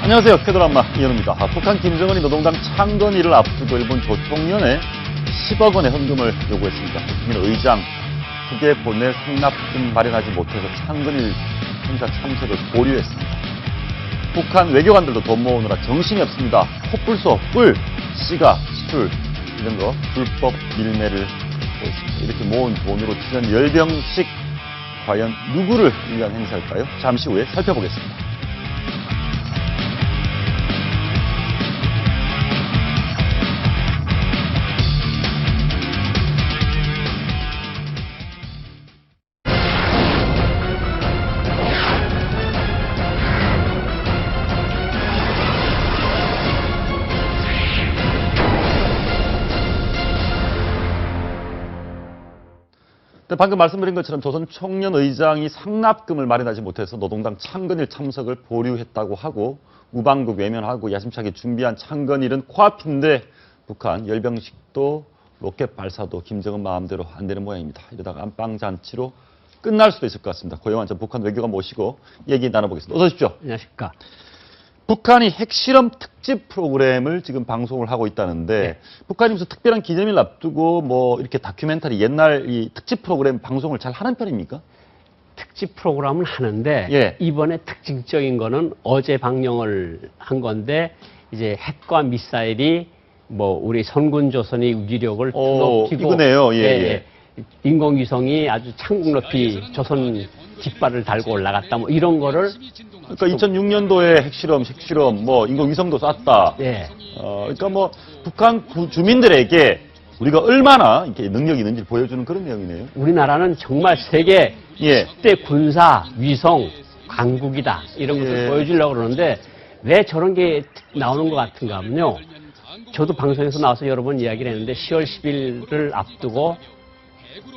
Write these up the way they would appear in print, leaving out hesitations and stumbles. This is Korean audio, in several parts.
안녕하세요. 쾌드라마 이현우입니다. 북한 김정은이 노동당 창건일을 앞두고 일본 조총련에 10억 원의 헌금을 요구했습니다. 국민 의장 북에 보낼 상납금 마련하지 못해서 창건일 행사 참석을 보류했습니다. 북한 외교관들도 돈 모으느라 정신이 없습니다. 코뿔소, 꿀, 시가, 술 이런 거 불법 밀매를 하고 있습니다. 이렇게 모은 돈으로 치른 열병식 과연 누구를 위한 행사일까요? 잠시 후에 살펴보겠습니다. 방금 말씀드린 것처럼 조선 총련 의장이 상납금을 마련하지 못해서 노동당 창건일 참석을 보류했다고 하고 우방국 외면하고 야심차게 준비한 창건일은 코앞인데 북한 열병식도 로켓 발사도 김정은 마음대로 안 되는 모양입니다. 이러다가 안방잔치로 끝날 수도 있을 것 같습니다. 고영환 전 북한 외교관 모시고 얘기 나눠보겠습니다. 어서 오십시오. 안녕하십니까. 북한이 핵실험 특집 프로그램을 지금 방송을 하고 있다는데 네. 북한이 무슨 특별한 기념일 앞두고 뭐 이렇게 다큐멘터리 옛날 이 특집 프로그램 방송을 잘 하는 편입니까? 특집 프로그램을 하는데 예. 이번에 특징적인 거는 어제 방영을 한 건데 이제 핵과 미사일이 뭐 우리 선군 조선의 위력을 높이고 이거네요. 예. 인공위성이 아주 천국 높이 조선 깃발을 달고 올라갔다 뭐 이런 거를 그러니까 2006년도에 핵실험, 뭐 인공위성도 쐈다. 예. 그러니까 뭐 북한 주민들에게 우리가 얼마나 이렇게 능력이 있는지 보여주는 그런 내용이네요. 우리나라는 정말 세계 예. 10대 군사 위성 강국이다 이런 것을 예. 보여주려고 그러는데 왜 저런 게 나오는 것 같은가 하면요. 저도 방송에서 나와서 여러 번 이야기를 했는데 10월 10일을 앞두고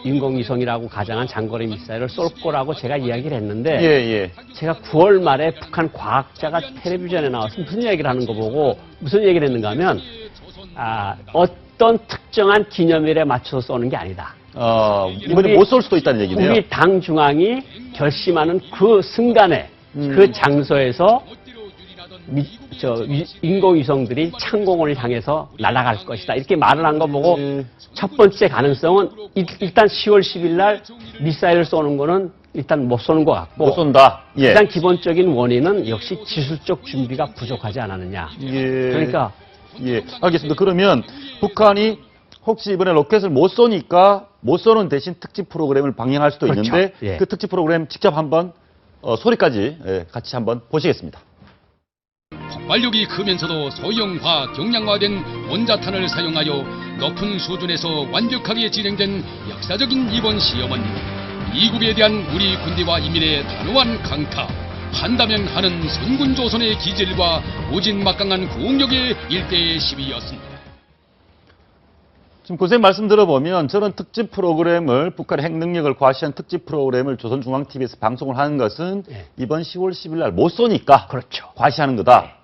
인공위성이라고 가장한 장거리 미사일을 쏠 거라고 제가 이야기를 했는데 예. 제가 9월 말에 북한 과학자가 텔레비전에 나와서 무슨 이야기를 하는 거 보고 무슨 얘기를 했는가 하면 어떤 특정한 기념일에 맞춰서 쏘는 게 아니다. 이번에 못 쏠 수도 있다는 얘기네요. 우리 당 중앙이 결심하는 그 순간에 그 장소에서 인공위성들이 창공을 향해서 날아갈 것이다. 이렇게 말을 한 거 보고 첫 번째 가능성은 일단 10월 10일 날 미사일을 쏘는 거는 일단 못 쏘는 것 같고. 못 쏜다. 예. 가장 기본적인 원인은 역시 기술적 준비가 부족하지 않았느냐. 예. 그러니까. 예. 알겠습니다. 그러면 북한이 혹시 이번에 로켓을 못 쏘니까 못 쏘는 대신 특집 프로그램을 방영할 수도 그렇죠. 있는데 예. 그 특집 프로그램 직접 한번 소리까지 같이 한번 보시겠습니다. 폭발력이 크면서도 소형화, 경량화된 원자탄을 사용하여 높은 수준에서 완벽하게 진행된 역사적인 이번 시험은 미국에 대한 우리 군대와 인민의 단호한 강타, 한다면 하는 선군 조선의 기질과 무진막강한 구국력의 일대의 시비였습니다. 지금 고생 말씀 들어보면 저런 특집 프로그램을 북한의 핵 능력을 과시한 특집 프로그램을 조선중앙TV에서 방송을 하는 것은 이번 10월 10일 날 못 쏘니까 그렇죠. 과시하는 거다.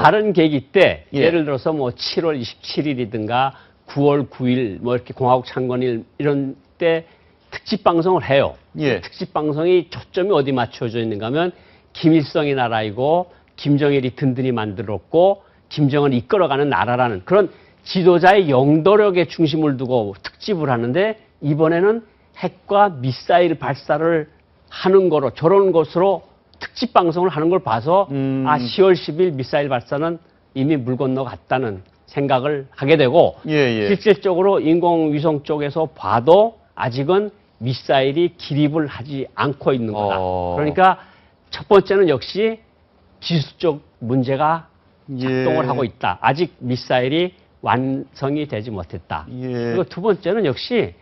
다른 계기 때 예. 예를 들어서 뭐 7월 27일이든가 9월 9일 뭐 이렇게 공화국 창건일 이런 때 특집 방송을 해요. 예. 특집 방송이 초점이 어디 맞춰져 있는가 하면 김일성의 나라이고 김정일이 든든히 만들었고 김정은이 이끌어가는 나라라는 그런 지도자의 영도력에 중심을 두고 특집을 하는데 이번에는 핵과 미사일 발사를 하는 거로 저런 것으로 특집 방송을 하는 걸 봐서 10월 10일 미사일 발사는 이미 물 건너갔다는 생각을 하게 되고 실질적으로 인공위성 쪽에서 봐도 아직은 미사일이 기립을 하지 않고 있는 거다. 그러니까 첫 번째는 역시 기술적 문제가 작동을 하고 있다. 아직 미사일이 완성이 되지 못했다. 그리고 두 번째는 역시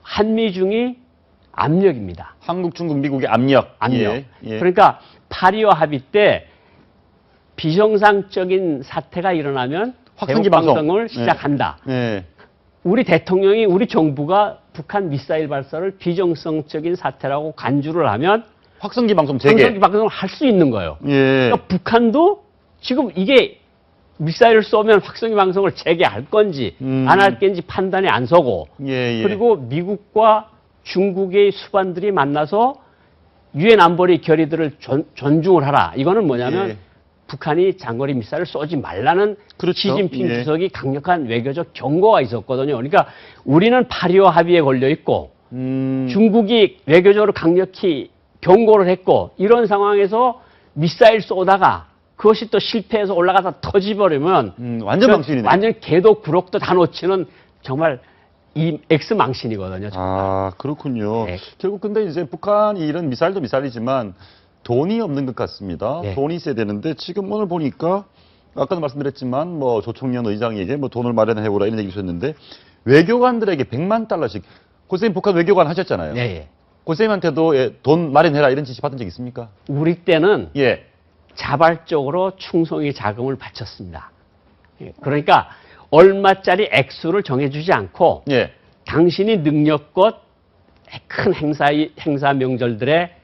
한미중이 압력입니다. 한국, 중국, 미국의 압력. 그러니까 8.25 합의 때 비정상적인 사태가 일어나면 확성기 방송을 시작한다. 우리 대통령이 우리 정부가 북한 미사일 발사를 비정상적인 사태라고 간주를 하면 확성기 방송 재개. 확성기 방송을 할 수 있는 거예요. 예. 그러니까 북한도 지금 이게 미사일을 쏘면 확성기 방송을 재개할 건지 안 할 건지 판단이 안 서고 그리고 미국과 중국의 수반들이 만나서 유엔 안보리 결의들을 존중을 하라. 이거는 뭐냐면 북한이 장거리 미사일을 쏘지 말라는 그렇죠. 시진핑 예. 주석이 강력한 외교적 경고가 있었거든요. 그러니까 우리는 8.25 합의에 걸려 있고 중국이 외교적으로 강력히 경고를 했고 이런 상황에서 미사일 쏘다가 그것이 또 실패해서 올라가서 터지버리면 완전 망신이네. 완전 개도 구럭도 다 놓치는 정말 이 X망신이거든요. 아, 그렇군요. 네. 결국 근데 이제 북한이 이런 미사일도 미사일이지만 돈이 없는 것 같습니다. 네. 돈이 있어야 되는데 지금 오늘 보니까 아까도 말씀드렸지만 뭐 조총련 의장에게 뭐 돈을 마련해오라 이런 얘기 주셨는데 외교관들에게 100만 달러씩 고쌤 북한 외교관 하셨잖아요. 네, 예. 고쌤한테도 돈 마련해라 이런 지시 받은 적 있습니까? 우리 때는 예. 자발적으로 충성의 자금을 바쳤습니다. 예, 그러니까 얼마짜리 액수를 정해주지 않고 예. 당신이 능력껏 큰 행사 명절들에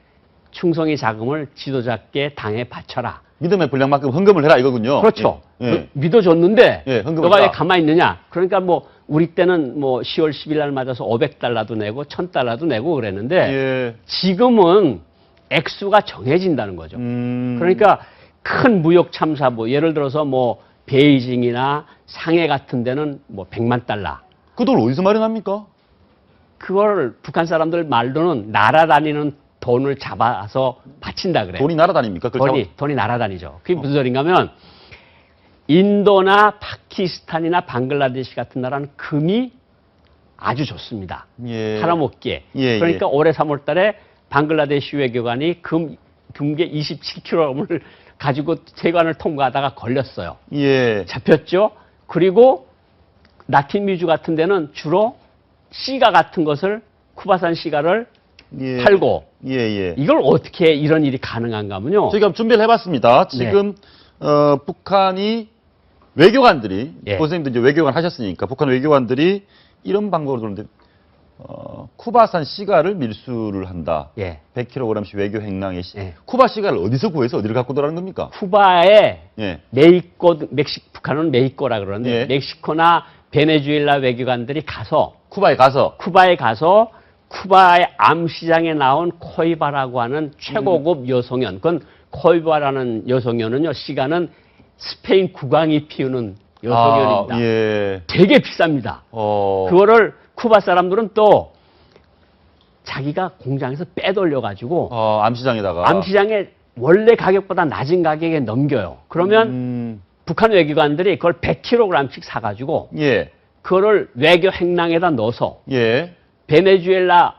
충성의 자금을 지도자께 당에 바쳐라. 믿음의 분량만큼 헌금을 해라 이거군요. 그렇죠. 예. 예. 믿어줬는데 예, 헌금을 너가 왜 다. 가만히 있느냐. 그러니까 뭐 우리 때는 뭐 10월 10일 날 맞아서 500달러도 내고 1000달러도 내고 그랬는데 예. 지금은 액수가 정해진다는 거죠. 그러니까 큰 무역 참사부 예를 들어서 뭐 베이징이나 상해 같은 데는 뭐 100만 달러. 그 돈 어디서 마련합니까? 그걸 북한 사람들 말로는 날아다니는 돈을 잡아서 바친다 그래요. 돈이 날아다닙니까? 그걸 돈이 날아다니죠. 그게 무슨 소린가 하면 인도나 파키스탄이나 방글라데시 같은 나라는 금이 아주 좋습니다. 예. 팔아먹기에. 예, 그러니까 올해 3월 달에 방글라데시 외교관이 금괴 27kg을 가지고 세관을 통과하다가 걸렸어요. 예. 잡혔죠. 그리고 라틴 미주 같은 데는 주로 시가 같은 것을 쿠바산 시가를 예. 팔고 예, 예. 이걸 어떻게 이런 일이 가능한가 하면요. 저희가 준비를 해봤습니다. 지금 북한이 외교관들이 예. 고선생님도 이제 외교관 하셨으니까 북한 외교관들이 이런 방법을 들었는데 쿠바산 시가를 밀수를 한다. 예. 100kg씩 외교 행랑의 예. 쿠바 시가를 어디서 구해서 어디를 갖고 들어가는 겁니까? 쿠바에 예. 북한은 메xi코라 그러는데 예. 멕시코나 베네수엘라 외교관들이 가서 쿠바에 가서 쿠바의 암시장에 나온 코이바라고 하는 최고급 여성연, 그건 코이바라는 여성연은요, 시간은 스페인 국왕이 피우는 여성연입니다. 예. 되게 비쌉니다. 그거를 쿠바 사람들은 또 자기가 공장에서 빼돌려가지고 암시장에다가 암시장에 원래 가격보다 낮은 가격에 넘겨요. 그러면 북한 외교관들이 그걸 100kg씩 사가지고 예. 그거를 외교 행랑에다 넣어서 예. 베네수엘라,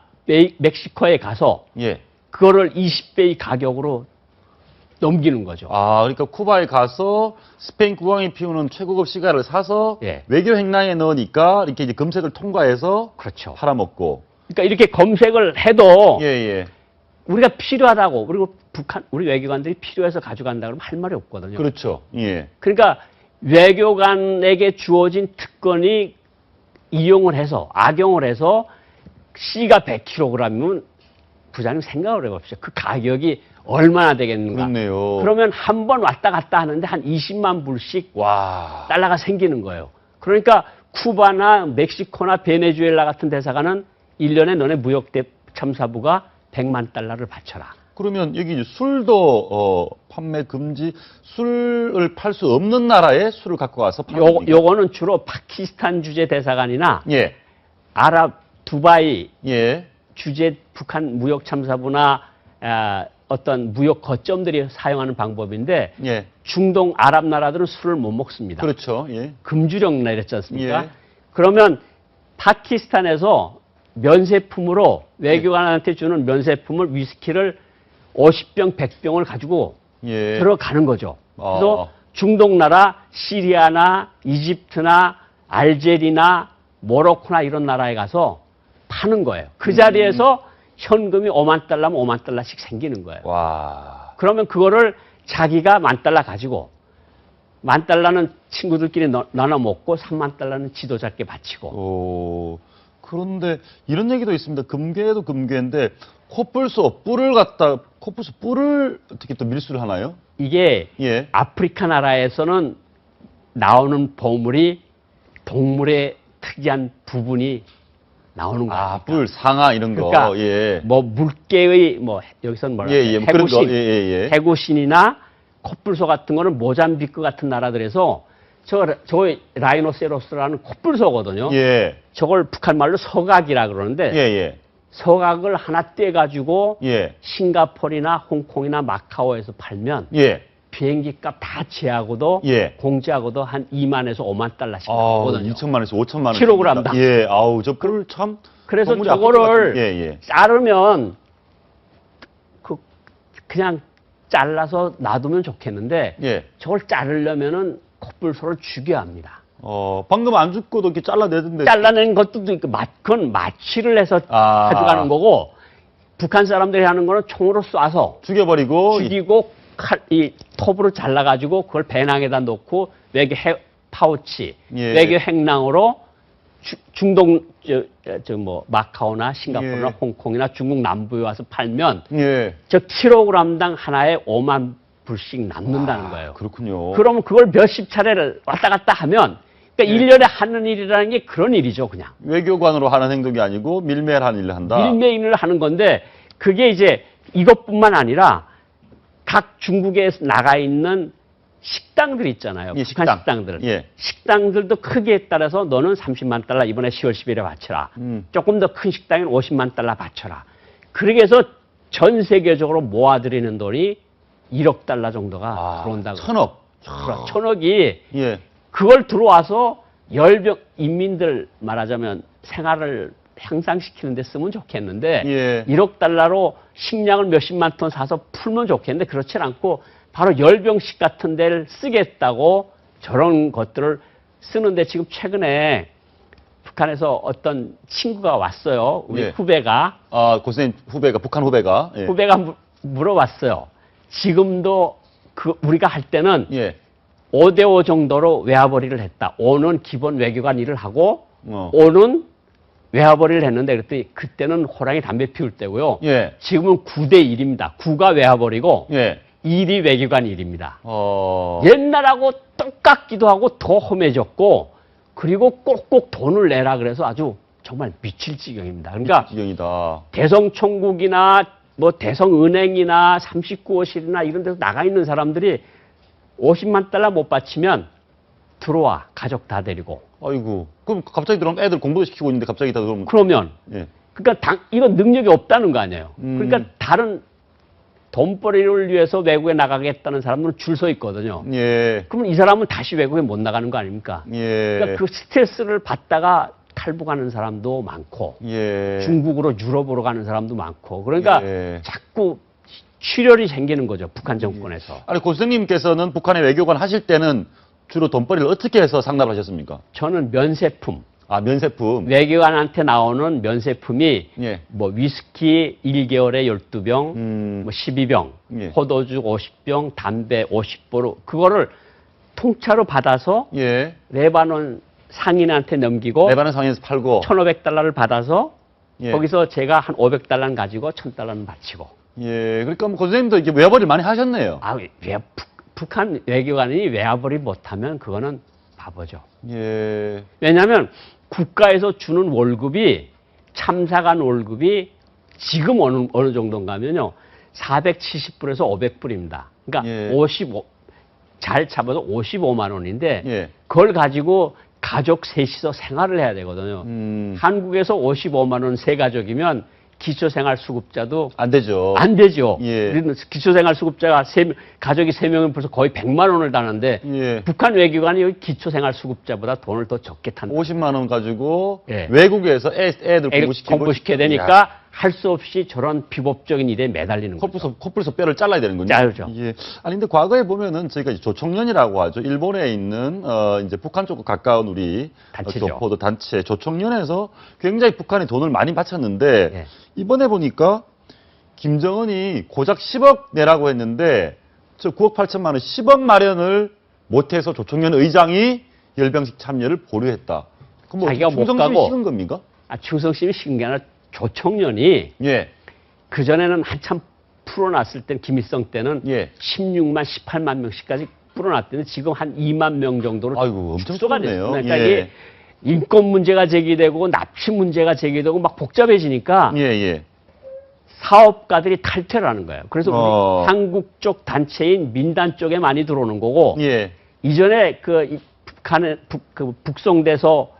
멕시코에 가서 예. 그거를 20배의 가격으로 넘기는 거죠. 그러니까 쿠바에 가서 스페인 국왕이 피우는 최고급 시가를 사서 예. 외교 행랑에 넣으니까 이렇게 이제 검색을 통과해서 그렇죠. 팔아먹고. 그러니까 이렇게 검색을 해도 예, 예. 우리가 필요하다고 그리고 우리 외교관들이 필요해서 가져간다 그러면 할 말이 없거든요. 그렇죠. 예. 그러니까 외교관에게 주어진 특권이 이용을 해서 악용을 해서 C가 100kg이면 부장님 생각을 해봅시다. 그 가격이 얼마나 되겠는가. 그렇네요. 그러면 한 번 왔다 갔다 하는데 한 20만 불씩 와. 달러가 생기는 거예요. 그러니까 쿠바나 멕시코나 베네수엘라 같은 대사관은 1년에 너네 무역대 참사부가 100만 달러를 바쳐라. 그러면 여기 이제 술도 판매 금지, 술을 팔 수 없는 나라에 술을 갖고 와서 파는 겁니까? 요거는 주로 파키스탄 주재 대사관이나 예. 아랍 두바이 예. 주재 북한 무역 참사부나 어떤 무역 거점들이 사용하는 방법인데 예. 중동 아랍 나라들은 술을 못 먹습니다. 그렇죠. 예. 금주령 내렸지 않습니까? 예. 그러면 파키스탄에서 면세품으로 외교관한테 주는 면세품을 위스키를 50병, 100병을 가지고 예. 들어가는 거죠. 그래서 아. 중동 나라, 시리아나 이집트나 알제리나 모로코나 이런 나라에 가서 파는 거예요. 그 자리에서 현금이 5만 달러면 5만 달러씩 생기는 거예요. 와. 그러면 그거를 자기가 10,000달러 가지고 10,000달러는 친구들끼리 나눠 먹고 30,000달러는 지도자께 바치고. 그런데 이런 얘기도 있습니다. 금괴도 금괴인데 코뿔소 뿔을 어떻게 또 밀수를 하나요? 이게 예. 아프리카 나라에서는 나오는 보물이 동물의 특이한 부분이 나오는 거예요. 뿔, 상아 이런 거. 그러니까 예. 뭐 물개의 뭐 여기서는 뭐라 예, 예. 뭐 그런 거. 해구신, 예, 예, 예. 해구신이나 코뿔소 같은 거는 모잠비크 같은 나라들에서 저 라이노세로스라는 코뿔소거든요. 예. 저걸 북한 말로 서각이라 그러는데 예, 예. 서각을 하나 떼가지고 예. 싱가포르나 홍콩이나 마카오에서 팔면 예. 비행기 값 다 제하고도 예. 공제하고도 한 2만에서 5만 달러씩 아, 나오거든요. 2천만에서 5천만 원. 킬로그램당. 예. 아우, 저 뿔 참. 그래서 건물이 아플 것 저거를 같은- 예, 예. 자르면 그냥 잘라서 놔두면 좋겠는데 예. 저걸 자르려면은 코뿔소를 죽여야 합니다. 방금 안 죽고도 이렇게 잘라내던데. 잘라낸 것도 있고 그건 마취를 해서 아. 가져가는 거고 북한 사람들이 하는 거는 총으로 쏴서 죽여버리고. 죽이고 이 톱으로 잘라가지고 그걸 배낭에다 놓고 외교 파우치, 예. 외교 행랑으로 중동 뭐 마카오나 싱가포르나 예. 홍콩이나 중국 남부에 와서 팔면 예. 저 킬로그램당 하나에 5만 불씩 남는다는 거예요. 그렇군요. 그러면 그걸 몇십 차례를 왔다 갔다 하면 그러니까 예. 1년에 하는 일이라는 게 그런 일이죠, 그냥. 외교관으로 하는 행동이 아니고 밀매하는 일을 한다. 밀매인을 하는 건데 그게 이제 이것뿐만 아니라 각 중국에 나가 있는 식당들 있잖아요. 예, 북한 식당. 식당들. 예. 식당들도 크기에 따라서 너는 30만 달러 이번에 10월 10일에 바쳐라. 조금 더 큰 식당엔 50만 달러 바쳐라. 그렇게 해서 전 세계적으로 모아들이는 돈이 1억 달러 정도가 들어온다고. 1,000억. 그럼 1,000억이 예. 그걸 들어와서 인민들 말하자면 생활을 향상시키는 데 쓰면 좋겠는데 예. 1억 달러로 식량을 몇십만 톤 사서 풀면 좋겠는데 그렇진 않고 바로 열병식 같은 데를 쓰겠다고 저런 것들을 쓰는데 지금 최근에 북한에서 어떤 친구가 왔어요. 우리 예. 후배가. 고선생 후배가, 북한 후배가. 예. 후배가 물어봤어요. 지금도 우리가 할 때는 예. 5대5 정도로 외화벌이를 했다. 5는 기본 외교관 일을 하고 5는 외화벌이를 했는데 그랬더니 그때는 호랑이 담배 피울 때고요. 예. 지금은 9대1입니다. 9가 외화벌이고 예. 1이 외교관 일입니다. 어. 옛날하고 똑같기도 하고 더 험해졌고 그리고 꼭꼭 돈을 내라 그래서 아주 정말 미칠 지경입니다. 그러니까 지경이다. 대성총국이나 뭐 대성은행이나 39호실이나 이런 데서 나가 있는 사람들이 50만 달러 못 바치면 들어와 가족 다 데리고. 아이고. 그럼 갑자기 들어오면 애들 공부도 시키고 있는데 갑자기 다 그러면. 그러면 예. 그러니까 이건 능력이 없다는 거 아니에요. 그러니까 다른 돈벌이를 위해서 외국에 나가겠다는 사람들은 줄 서 있거든요. 예. 그러면 이 사람은 다시 외국에 못 나가는 거 아닙니까? 예. 그러니까 그 스트레스를 받다가 탈북하는 사람도 많고 예. 중국으로 유럽으로 가는 사람도 많고 그러니까 예. 자꾸 출혈이 생기는 거죠. 북한 정권에서. 아니, 고선생님께서는 북한의 외교관 하실 때는 주로 돈벌이를 어떻게 해서 상납을 하셨습니까? 저는 면세품, 면세품. 외교관한테 나오는 면세품이 예. 뭐 위스키 1개월에 12병, 뭐 12병, 예. 포도주 50병, 담배 50보로 그거를 통차로 받아서 예. 레바논 상인한테 넘기고 레바논 상인에서 팔고. 1,500달러를 받아서 예. 거기서 제가 한 500달러는 가지고 1,000달러는 바치고. 예. 그러니까 뭐 고선생님도 이렇게 외벌이를 많이 하셨네요. 북한 외교관이 외화벌이 못하면 그거는 바보죠. 예. 왜냐하면 국가에서 주는 월급이 참사관 월급이 지금 어느 정도인가면요 470불에서 500불입니다. 그러니까 예. 잘 잡아서 55만 원인데 예. 그걸 가지고 가족 셋이서 생활을 해야 되거든요. 한국에서 55만 원 세 가족이면 기초생활수급자도 안 되죠. 안 되죠. 예. 우리는 기초생활수급자가 가족이 3명은 벌써 거의 100만 원을 다는데 예. 북한 외교관이 여기 기초생활수급자보다 돈을 더 적게 탄다. 50만 원 가지고 예. 외국에서 애들 공부시켜야 되니까 할 수 없이 저런 비법적인 일에 매달리는 거죠. 코뿔소 뼈를 잘라야 되는군요. 자르죠. 예. 아니 근데 과거에 보면은 저희가 이제 조총련이라고 하죠. 일본에 있는 이제 북한 쪽과 가까운 우리 단체죠. 교포도 단체 조총련에서 굉장히 북한에 돈을 많이 바쳤는데 예. 이번에 보니까 김정은이 고작 10억 내라고 했는데 저 9억 8천만 원 10억 마련을 못해서 조총련 의장이 열병식 참여를 보류했다. 그럼 뭐 자기가 못 충성심이 가고. 식은 겁니까? 충성심이 식은 게 아니라 조총련이 예. 그전에는 한참 풀어놨을 때는 김일성 때는 예. 16만, 18만 명씩까지 풀어놨더니 지금 한 2만 명 정도로 아이고, 엄청 축소가 줄었네요. 됐습니다. 그러니까 예. 이게 인권 문제가 제기되고 납치 문제가 제기되고 막 복잡해지니까 예, 예. 사업가들이 탈퇴를 하는 거예요. 그래서 어. 우리 한국 쪽 단체인 민단 쪽에 많이 들어오는 거고 예. 이전에 그 북한에 북송돼서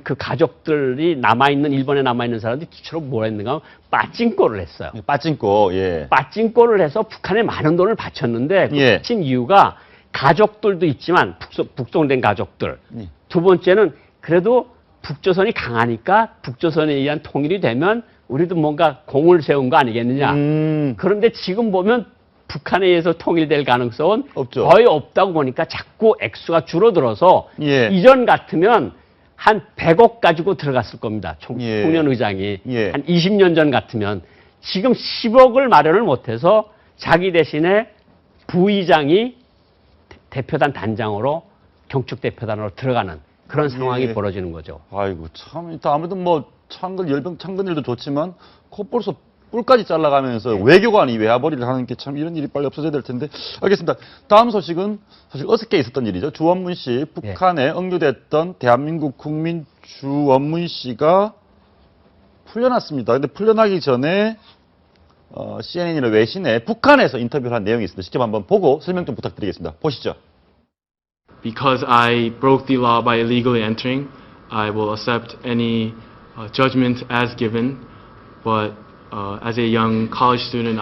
그 가족들이 남아있는 일본에 남아있는 사람들이 주로 뭘 했는가 하면 빠찡꼬를 했어요. 빠찡꼬, 예. 빠찡꼬를 해서 북한에 많은 돈을 바쳤는데 그 예. 바친 이유가 가족들도 있지만 북송된 가족들. 예. 두 번째는 그래도 북조선이 강하니까 북조선에 의한 통일이 되면 우리도 뭔가 공을 세운 거 아니겠느냐. 그런데 지금 보면 북한에 의해서 통일될 가능성은 없죠. 거의 없다고 보니까 자꾸 액수가 줄어들어서 예. 이전 같으면 한 100억 가지고 들어갔을 겁니다. 예. 총련 의장이. 예. 한 20년 전 같으면 지금 10억을 마련을 못해서 자기 대신에 부의장이 대표단 단장으로 경축 대표단으로 들어가는 그런 상황이 예. 벌어지는 거죠. 아이고, 참, 일단 아무래도 뭐, 창건 일도 좋지만, 콧볼에서 뿔까지 잘라가면서 외교관이 외화벌이를 하는 게 참 이런 일이 빨리 없어져야 될 텐데. 알겠습니다. 다음 소식은 사실 어저께 있었던 일이죠. 주원문 씨, 북한에 억류됐던 대한민국 국민 주원문 씨가 풀려났습니다. 근데 풀려나기 전에, CNN이나 외신에 북한에서 인터뷰를 한 내용이 있습니다. 직접 한번 보고 설명 좀 부탁드리겠습니다. 보시죠. Because I broke the law by illegally entering, I will accept any judgment as given. But as a young college student,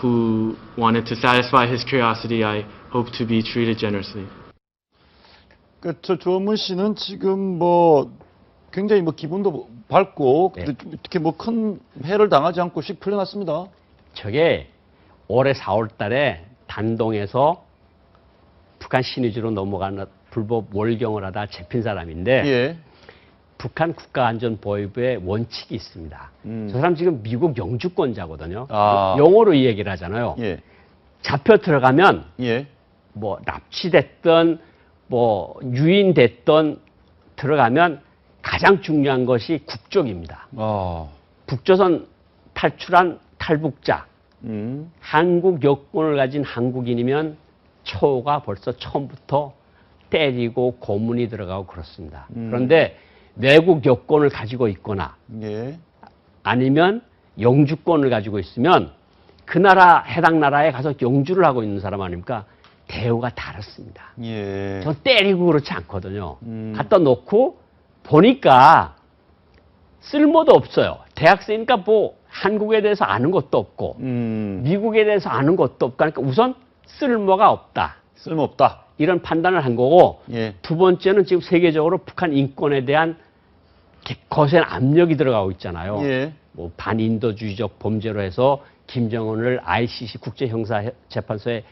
who wanted to satisfy his curiosity, I hope to be treated generously. 저 조문 씨는 지금 뭐 굉장히 뭐 기분도 밝고 네. 이렇게 뭐 큰 해를 당하지 않고 씩 풀려났습니다. 저게 올해 4월 달에 단동에서 북한 신의주로 넘어가는 불법 월경을 하다 잡힌 사람인데 예. 북한 국가안전보위부의 원칙이 있습니다. 저 사람 지금 미국 영주권자거든요. 아. 영어로 이 얘기를 하잖아요. 예. 잡혀 들어가면 예. 뭐 납치됐던 뭐 유인됐던 들어가면 가장 중요한 것이 국적입니다. 아. 북조선 탈출한 탈북자, 음. 한국 여권을 가진 한국인이면 처우가 벌써 처음부터 때리고 고문이 들어가고 그렇습니다. 그런데 외국 여권을 가지고 있거나 예. 아니면 영주권을 가지고 있으면 그 나라 해당 나라에 가서 영주를 하고 있는 사람 아닙니까? 대우가 다릅니다. 예. 저 때리고 그렇지 않거든요. 갖다 놓고 보니까 쓸모도 없어요. 대학생이니까 뭐 한국에 대해서 아는 것도 없고 미국에 대해서 아는 것도 없고 그러니까 우선 쓸모가 없다. 쓸모없다. 이런 판단을 한 거고 예. 두 번째는 지금 세계적으로 북한 인권에 대한 거센 압력이 들어가고 있잖아요. 예. 뭐 반인도주의적 범죄로 해서 김정은을 ICC 국제형사재판소에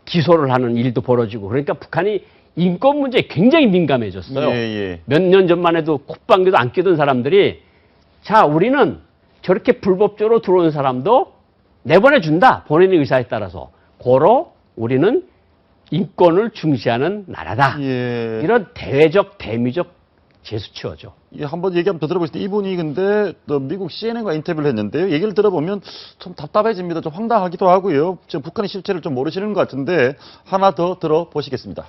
기소를 하는 일도 벌어지고 그러니까 북한이 인권 문제에 굉장히 민감해졌어요. 예, 예. 몇 년 전만 해도 콧방귀도 안 뀌던 사람들이 자 우리는 저렇게 불법적으로 들어온 사람도 내보내준다. 본인의 의사에 따라서. 고로 우리는 인권을 중시하는 나라다. 예. 이런 대외적 대미적 제수치어죠. 예, 한번 얘기 한번 더 들어보실 때 이분이 근데 또 미국 CNN과 인터뷰를 했는데요. 얘기를 들어보면 좀 답답해집니다. 좀 황당하기도 하고요. 지금 북한의 실체를 좀 모르시는 것 같은데 하나 더 들어보시겠습니다.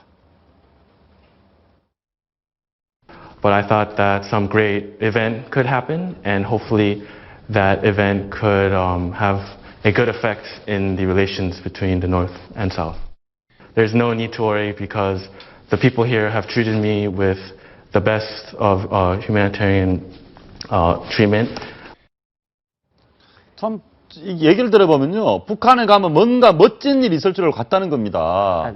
But I thought that some great event could happen, and hopefully that event could have a good effect in the relations between the North and South. There's no need to worry because the people here have treated me with the best of humanitarian treatment. 참, 이 얘기를 들어보면요. 북한에 가면 뭔가 멋진 일이 있을 줄 알고 갔다는 겁니다.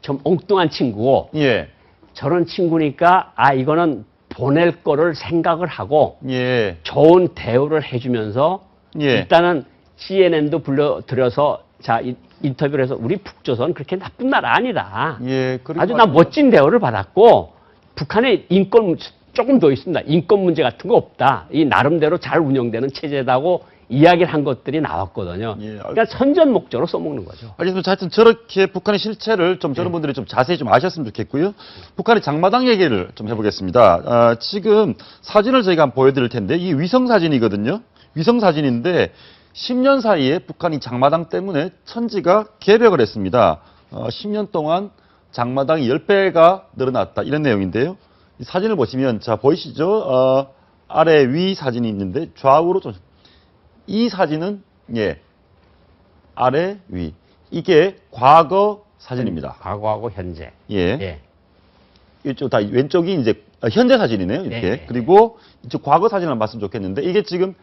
좀 엉뚱한 친구고 예. 저런 친구니까 아 이거는 보낼 거를 생각을 하고 예. 좋은 대우를 해주면서 예. 일단은 CNN도 불러들여서 자 인터뷰를 해서 우리 북조선 그렇게 나쁜 나라 아니다. 예. 그리고 아주 나 멋진 대우를 받았고 북한의 인권 조금 더 있습니다. 인권 문제 같은 거 없다. 이 나름대로 잘 운영되는 체제다고 이야기를 한 것들이 나왔거든요. 예, 그러니까 선전 목적으로 써먹는 거죠. 알겠습니다. 하여튼 저렇게 북한의 실체를 좀 저런 분들이 좀 자세히 좀 아셨으면 좋겠고요. 북한의 장마당 얘기를 좀 해보겠습니다. 지금 사진을 저희가 한번 보여드릴 텐데 이 위성 사진이거든요. 위성 사진인데 10년 사이에 북한이 장마당 때문에 천지가 개벽을 했습니다. 10년 동안 장마당이 10배가 늘어났다. 이런 내용인데요. 이 사진을 보시면 자 보이시죠? 아래 위 사진이 있는데 좌우로 좀 이 사진은 예. 아래 위. 이게 과거 사진입니다. 과거하고 현재. 예. 예. 이쪽 다 왼쪽이 이제 현재 사진이네요. 이렇게. 네. 그리고 이쪽 과거 사진을 봤으면 좋겠는데 이게 지금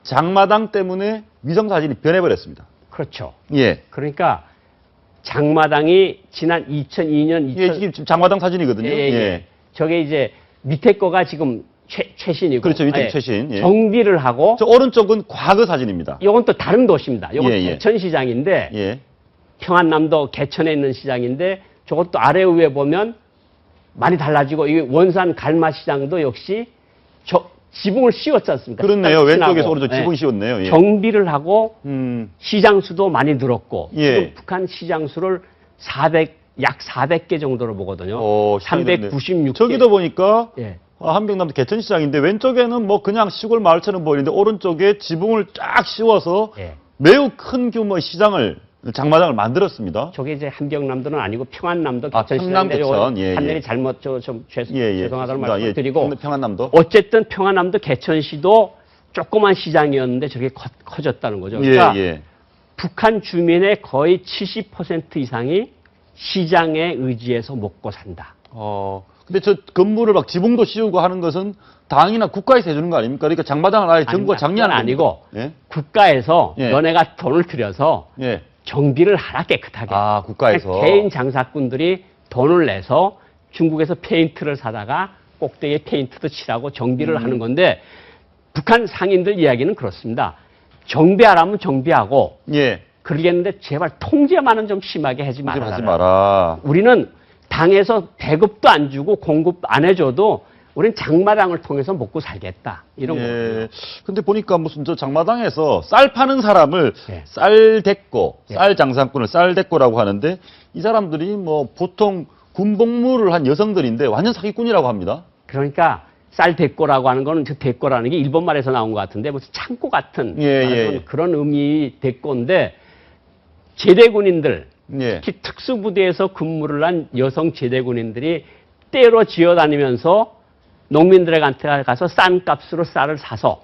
장마당 때문에 위성 사진이 변해버렸습니다. 그렇죠. 예. 그러니까 장마당이 지난 2002년, 예, 지금 장마당 사진이거든요. 예. 저게 이제 밑에 거가 지금 최신이고. 그렇죠. 밑에 예. 최신. 예. 정비를 하고. 저 오른쪽은 과거 사진입니다. 이건 또 다른 도시입니다. 이건 예, 예. 개천시장인데 예. 평안남도 개천에 있는 시장인데 저것도 아래 위에 보면 많이 달라지고 이 원산 갈마시장도 역시 지붕을 씌웠지 않습니까? 그렇네요. 왼쪽에서 오른쪽 예. 지붕 씌웠네요. 예. 정비를 하고 음. 시장 수도 많이 늘었고 예. 지금 북한 시장 수를 약 400개 정도로 보거든요. 396개. 저기도 보니까 예. 한병남도 개천시장인데 왼쪽에는 뭐 그냥 시골 마을처럼 보이는데 오른쪽에 지붕을 쫙 씌워서 예. 매우 큰 규모의 시장을 장마당을 만들었습니다. 저게 이제 한병남도는 아니고 평안남도 아, 개천시장인데 평남 개천. 예, 판넬이 예. 잘못 좀 예, 예. 죄송하다는 좋습니다. 말씀드리고 평안남도. 어쨌든 평안남도 개천시도 조그만 시장이었는데 저게 커졌다는 거죠. 예, 그러니까 예. 북한 주민의 거의 70% 이상이 시장에 의지해서 먹고 산다. 근데 저 건물을 막 지붕도 씌우고 하는 것은 당이나 국가에서 해주는 거 아닙니까? 그러니까 장마당을 아예 정부가 장려하는 그건 아니고 예? 국가에서 예. 너네가 돈을 들여서 예. 정비를 하라 깨끗하게. 아, 국가에서. 개인 장사꾼들이 돈을 내서 중국에서 페인트를 사다가 꼭대기에 페인트도 칠하고 정비를 하는 건데 북한 상인들 이야기는 그렇습니다. 정비하라면 정비하고 예. 그러겠는데 제발 통제만은 좀 심하게 하지 하지 말아라. 마라. 우리는 당에서 배급도 안 주고 공급 안 해줘도 우리는 장마당을 통해서 먹고 살겠다. 이런 거예요. 예. 근데 보니까 무슨 저 장마당에서 쌀 파는 사람을 예. 쌀대꼬, 예. 쌀 장사꾼을 쌀대꼬라고 하는데 이 사람들이 뭐 보통 군복무를 한 여성들인데 완전 사기꾼이라고 합니다. 그러니까 쌀 대꼬라고 하는 거는 저 대꼬라는 게 일본 말에서 나온 것 같은데 무슨 창고 같은 예, 예. 그런 의미 대꼬인데 제대군인들 예. 특히 특수부대에서 근무를 한 여성 제대군인들이 때로 지어다니면서 농민들한테 가서 싼 값으로 쌀을 사서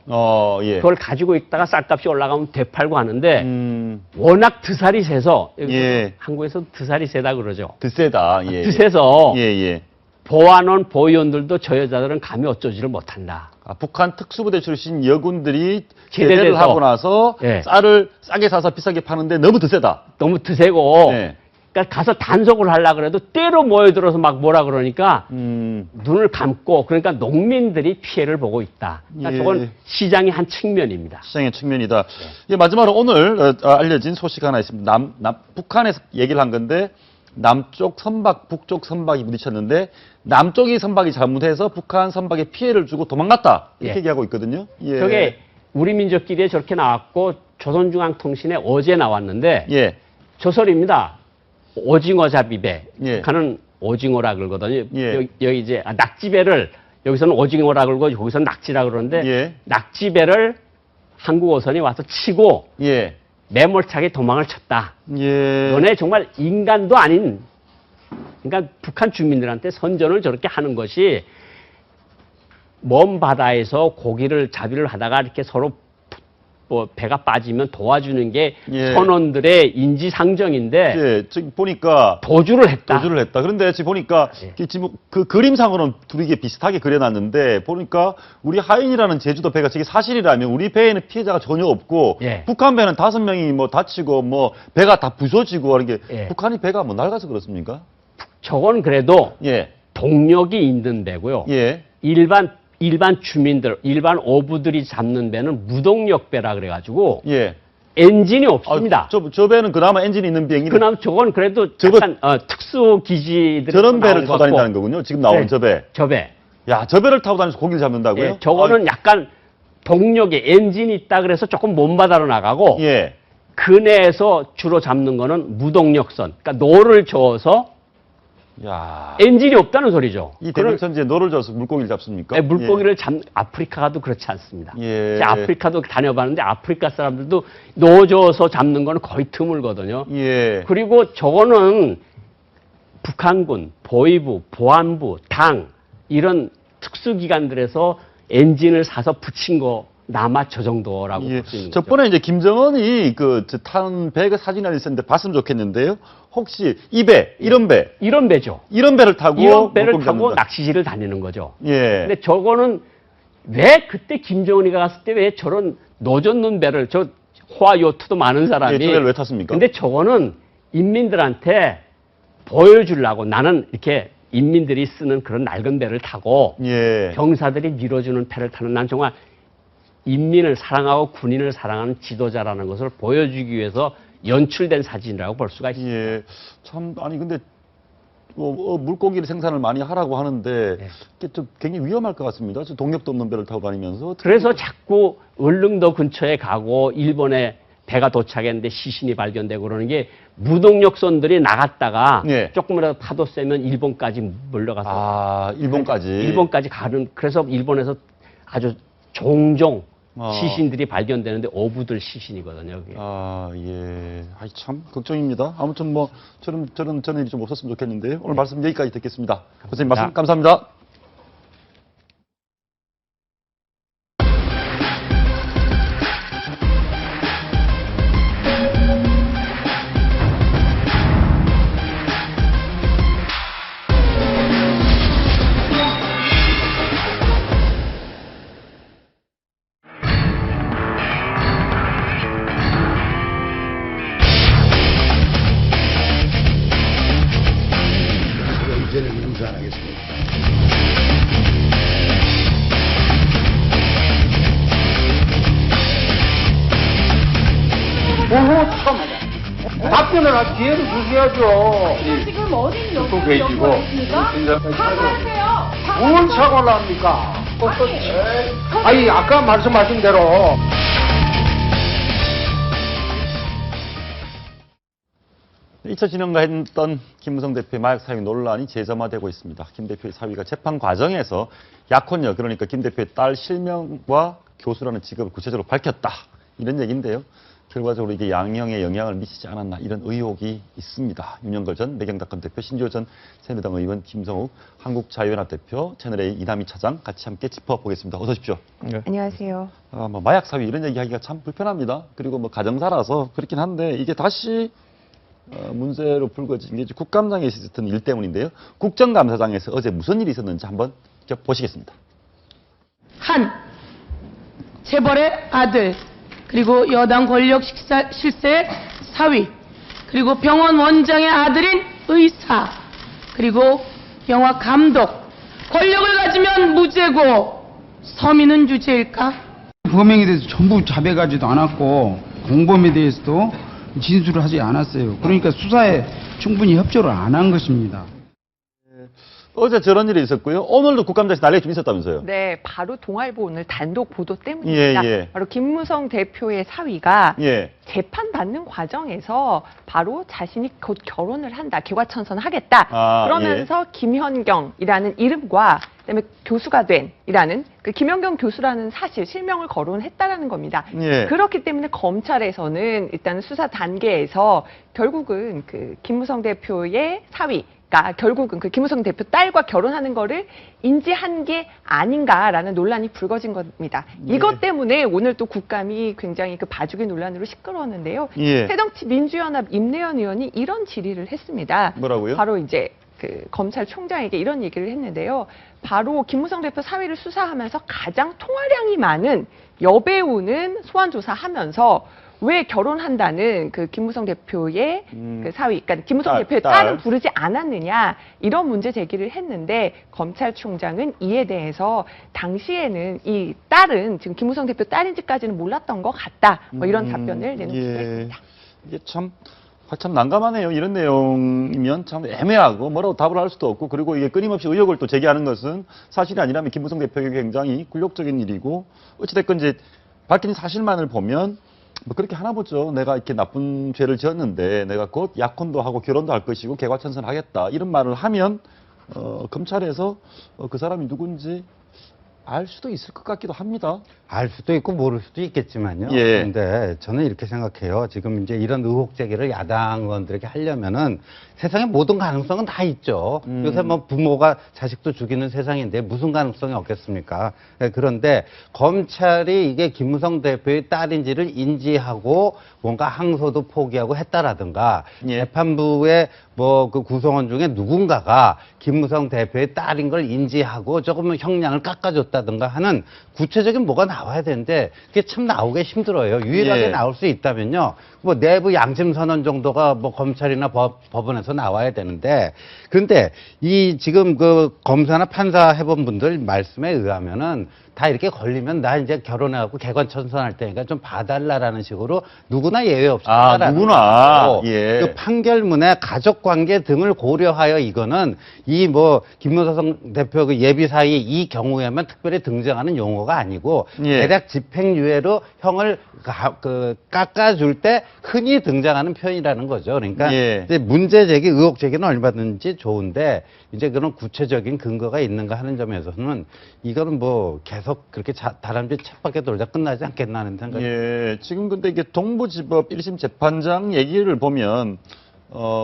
예. 그걸 가지고 있다가 쌀값이 올라가면 되팔고 하는데 워낙 드살이 세서 예. 한국에서 드살이 세다 그러죠. 드세다. 예. 드세서 예, 예. 보안원, 보위원들도 저 여자들은 감히 어쩌지를 못한다. 북한 특수부대 출신 여군들이 제대돼서. 제대를 하고 나서 예. 쌀을 싸게 사서 비싸게 파는데 너무 드세다. 너무 드세고 예. 그러니까 가서 단속을 하려고 그래도 때로 모여들어서 막 뭐라 그러니까 눈을 감고 그러니까 농민들이 피해를 보고 있다. 그러니까 예. 저건 시장의 한 측면입니다. 시장의 측면이다. 예, 마지막으로 오늘 알려진 소식 하나 있습니다. 북한에서 얘기를 한 건데 남쪽 선박, 북쪽 선박이 부딪혔는데 남쪽이 선박이 잘못해서 북한 선박에 피해를 주고 도망갔다. 이렇게 예. 얘기하고 있거든요. 예. 저게 우리 민족끼리에 저렇게 나왔고 조선중앙통신에 어제 나왔는데 예. 조설입니다. 오징어 잡이배. 예. 북한은 오징어라 그러거든요. 예. 여기 이제 낙지배를 여기서는 오징어라 그러고 여기서는 낙지라 그러는데 예. 낙지배를 한국 어선이 와서 치고 예. 매몰차게 도망을 쳤다. 예. 너네 정말 인간도 아닌 그러니까 북한 주민들한테 선전을 저렇게 하는 것이 먼 바다에서 고기를 자비를 하다가 이렇게 서로 뭐 배가 빠지면 도와주는 게 예. 선원들의 인지상정인데 예. 지금 보니까 도주를 했다. 도주를 했다. 그런데 지금 보니까 예. 지금 그 그림상으로는 둘이 이게 비슷하게 그려놨는데 보니까 우리 하인이라는 제주도 배가 저게 사실이라면 우리 배에는 피해자가 전혀 없고 예. 북한 배는 5명이 뭐 다치고 뭐 배가 다 부서지고 하는 게 예. 북한이 배가 뭐 낡아서 그렇습니까? 저건 그래도 예. 동력이 있는 배고요. 예. 일반 주민들, 일반 어부들이 잡는 배는 무동력 배라 그래가지고 예. 엔진이 없습니다. 저 배는 그나마 엔진이 있는 비행기. 그나마 저건 그래도 저거- 약간 특수 기지들 저런 배를 타고 다닌다는 거군요. 지금 나온 네. 저 배. 저 배. 야, 저 배를 타고 다니면서 고기를 잡는다고요? 예, 저거는 약간 동력에 엔진이 있다 그래서 조금 먼 바다로 나가고 예. 근해에서 주로 잡는 거는 무동력선. 그러니까 노를 저어서 야. 엔진이 없다는 소리죠. 이 그런- 대명천지에 노를 져서 물고기를 잡습니까? 예, 물고기를 아프리카도 그렇지 않습니다. 예. 아프리카도 다녀봤는데 아프리카 사람들도 노 저어서 잡는 거는 거의 드물거든요. 예. 그리고 저거는 북한군, 보위부, 보안부, 당 이런 특수기관들에서 엔진을 사서 붙인 거 남아 저 정도라고 예. 볼 수 있는 거죠. 저번에 이제 김정은이 탄 배가 사진이 하나 있었는데 봤으면 좋겠는데요. 혹시 이 배, 이런 배죠. 이런 배를 타고 이런 배를 물고기 타고 잡는다. 낚시질을 다니는 거죠. 예. 근데 저거는 왜 그때 김정은이가 갔을 때 왜 저런 노젓는 배를 저 호화 요트도 많은 사람이 예, 저 배를 왜 탔습니까? 근데 저거는 인민들한테 보여주려고 나는 이렇게 인민들이 쓰는 그런 낡은 배를 타고 예. 병사들이 밀어주는 배를 타는 난 정말 인민을 사랑하고 군인을 사랑하는 지도자라는 것을 보여주기 위해서 연출된 사진이라고 볼 수가 있습니다. 예. 참 아니 근데 물고기를 생산을 많이 하라고 하는데 네. 이게 좀 굉장히 위험할 것 같습니다. 저 동력도 없는 배를 타고 다니면서 그래서 자꾸 울릉도 근처에 가고 일본에 배가 도착했는데 시신이 발견되고 그러는 게 무동력선들이 나갔다가 예. 조금이라도 파도 세면 일본까지 몰려가서 아, 일본까지 가는 그래서 일본에서 아주 종종 아. 시신들이 발견되는데 어부들 시신이거든요. 그게. 아, 예. 아이, 참, 걱정입니다. 아무튼 저런 일이 좀 없었으면 좋겠는데요. 오늘 말씀 여기까지 듣겠습니다. 선생님 말씀 감사합니다. 이제는 용서 안 하겠습니다. 답변을 할 기회를 주셔야죠. 지금 어린 여성을 연구했습니까? 사과하세요. 뭘 사과를 합니까? 아니, 아까 말씀하신 대로. 잊혀 진행했던 김무성 대표의 마약 사위 논란이 재점화되고 있습니다. 김 대표의 사위가 재판 과정에서 약혼녀, 그러니까 김 대표의 딸 실명과 교수라는 직업을 구체적으로 밝혔다. 이런 얘기인데요. 결과적으로 이게 양형에 영향을 미치지 않았나 이런 의혹이 있습니다. 윤영걸 전 매경닷컴 대표, 신지호 전 새누리당 의원, 김성욱 한국자유연합 대표, 채널A 이남희 차장 같이 함께 짚어보겠습니다. 어서 오십시오. 안녕하세요. 마약 사위 이런 얘기하기가 참 불편합니다. 그리고 가정사라서 그렇긴 한데 이게 다시 문제로 불거진 게 국감장에 있었던 일 때문인데요. 국정감사장에서 어제 무슨 일이 있었는지 한번 보시겠습니다. 한 재벌의 아들, 그리고 여당 권력 실세의 사위, 그리고 병원 원장의 아들인 의사, 그리고 영화 감독. 권력을 가지면 무죄고 서민은 유죄일까? 범행에 대해서 전부 자백하지도 않았고 공범에 대해서도 진술을 하지 않았어요. 그러니까 수사에 충분히 협조를 안 한 것입니다. 어제 저런 일이 있었고요. 오늘도 국감장에서 난리가 좀 있었다면서요. 네, 바로 동아일보 오늘 단독 보도 때문입니다. 예. 바로 김무성 대표의 사위가 예. 재판받는 과정에서 바로 자신이 곧 결혼을 한다, 개과천선하겠다. 아, 그러면서 김현경이라는 이름과 그다음에 교수가 된이라는 그 김현경 교수라는 사실 실명을 거론했다라는 겁니다. 예. 그렇기 때문에 검찰에서는 일단 수사 단계에서 결국은 그 김무성 대표의 사위 결국은 그 김무성 대표 딸과 결혼하는 거를 인지한 게 아닌가라는 논란이 불거진 겁니다. 예. 이것 때문에 오늘 또 국감이 굉장히 그 봐주기 논란으로 시끄러웠는데요. 예. 새정치민주연합 임내연 의원이 이런 질의를 했습니다. 뭐라고요? 바로 이제 그 검찰총장에게 이런 얘기를 했는데요. 바로 김무성 대표 사위를 수사하면서 가장 통화량이 많은 여배우는 소환 조사하면서 왜 결혼한다는 그 김무성 대표의 그 사위, 그러니까 김무성 대표의 딸은 부르지 않았느냐 이런 문제 제기를 했는데 검찰총장은 이에 대해서 당시에는 이 딸은 지금 김무성 대표 딸인지까지는 몰랐던 것 같다. 뭐 이런 답변을 내놓기도 했습니다. 이게 참 난감하네요. 이런 내용이면 참 애매하고 뭐라고 답을 할 수도 없고 그리고 이게 끊임없이 의혹을 또 제기하는 것은 사실이 아니라면 김무성 대표에게 굉장히 굴욕적인 일이고 어찌됐건 이제 밝힌 사실만을 보면 뭐 그렇게 하나 보죠. 내가 이렇게 나쁜 죄를 지었는데 내가 곧 약혼도 하고 결혼도 할 것이고 개과천선하겠다 이런 말을 하면 검찰에서 그 사람이 누군지 알 수도 있을 것 같기도 합니다. 알 수도 있고 모를 수도 있겠지만요. 예. 그런데 저는 이렇게 생각해요. 지금 이제 이런 의혹 제기를 야당 의원들에게 하려면은 세상에 모든 가능성은 다 있죠. 요새 뭐 부모가 자식도 죽이는 세상인데 무슨 가능성이 없겠습니까? 네, 그런데 검찰이 이게 김무성 대표의 딸인지를 인지하고 뭔가 항소도 포기하고 했다라든가 예. 재판부의 뭐 그 구성원 중에 누군가가 김무성 대표의 딸인 걸 인지하고 조금 형량을 깎아줬다든가 하는 구체적인 뭐가 나와야 되는데 그게 참 나오기 힘들어요. 유일하게 예. 나올 수 있다면요. 뭐 내부 양심 선언 정도가 뭐 검찰이나 법원에서 나와야 되는데 그런데 이 지금 그 검사나 판사 해본 분들 말씀에 의하면은 다 이렇게 걸리면 나 이제 결혼해갖고 개관천선할 테니까 좀 봐달라라는 식으로 누구나 예외 없이 하라는 누구나. 거고 예. 그 판결문에 가족관계 등을 고려하여 이거는 이 뭐 김무성 대표 그 예비 사이 이 경우에만 특별히 등장하는 용어가 아니고 예. 대략 집행유예로 형을 깎아줄 때 흔히 등장하는 표현이라는 거죠. 그러니까 예. 이제 문제 제기, 의혹 제기는 얼마든지 좋은데 이제 그런 구체적인 근거가 있는가 하는 점에서는 이거는 뭐 계속 그렇게 다람쥐 쳇바퀴 돌자 끝나지 않겠나 하는 생각이. 예, 지금 근데 이게 동부지법 1심 재판장 얘기를 보면,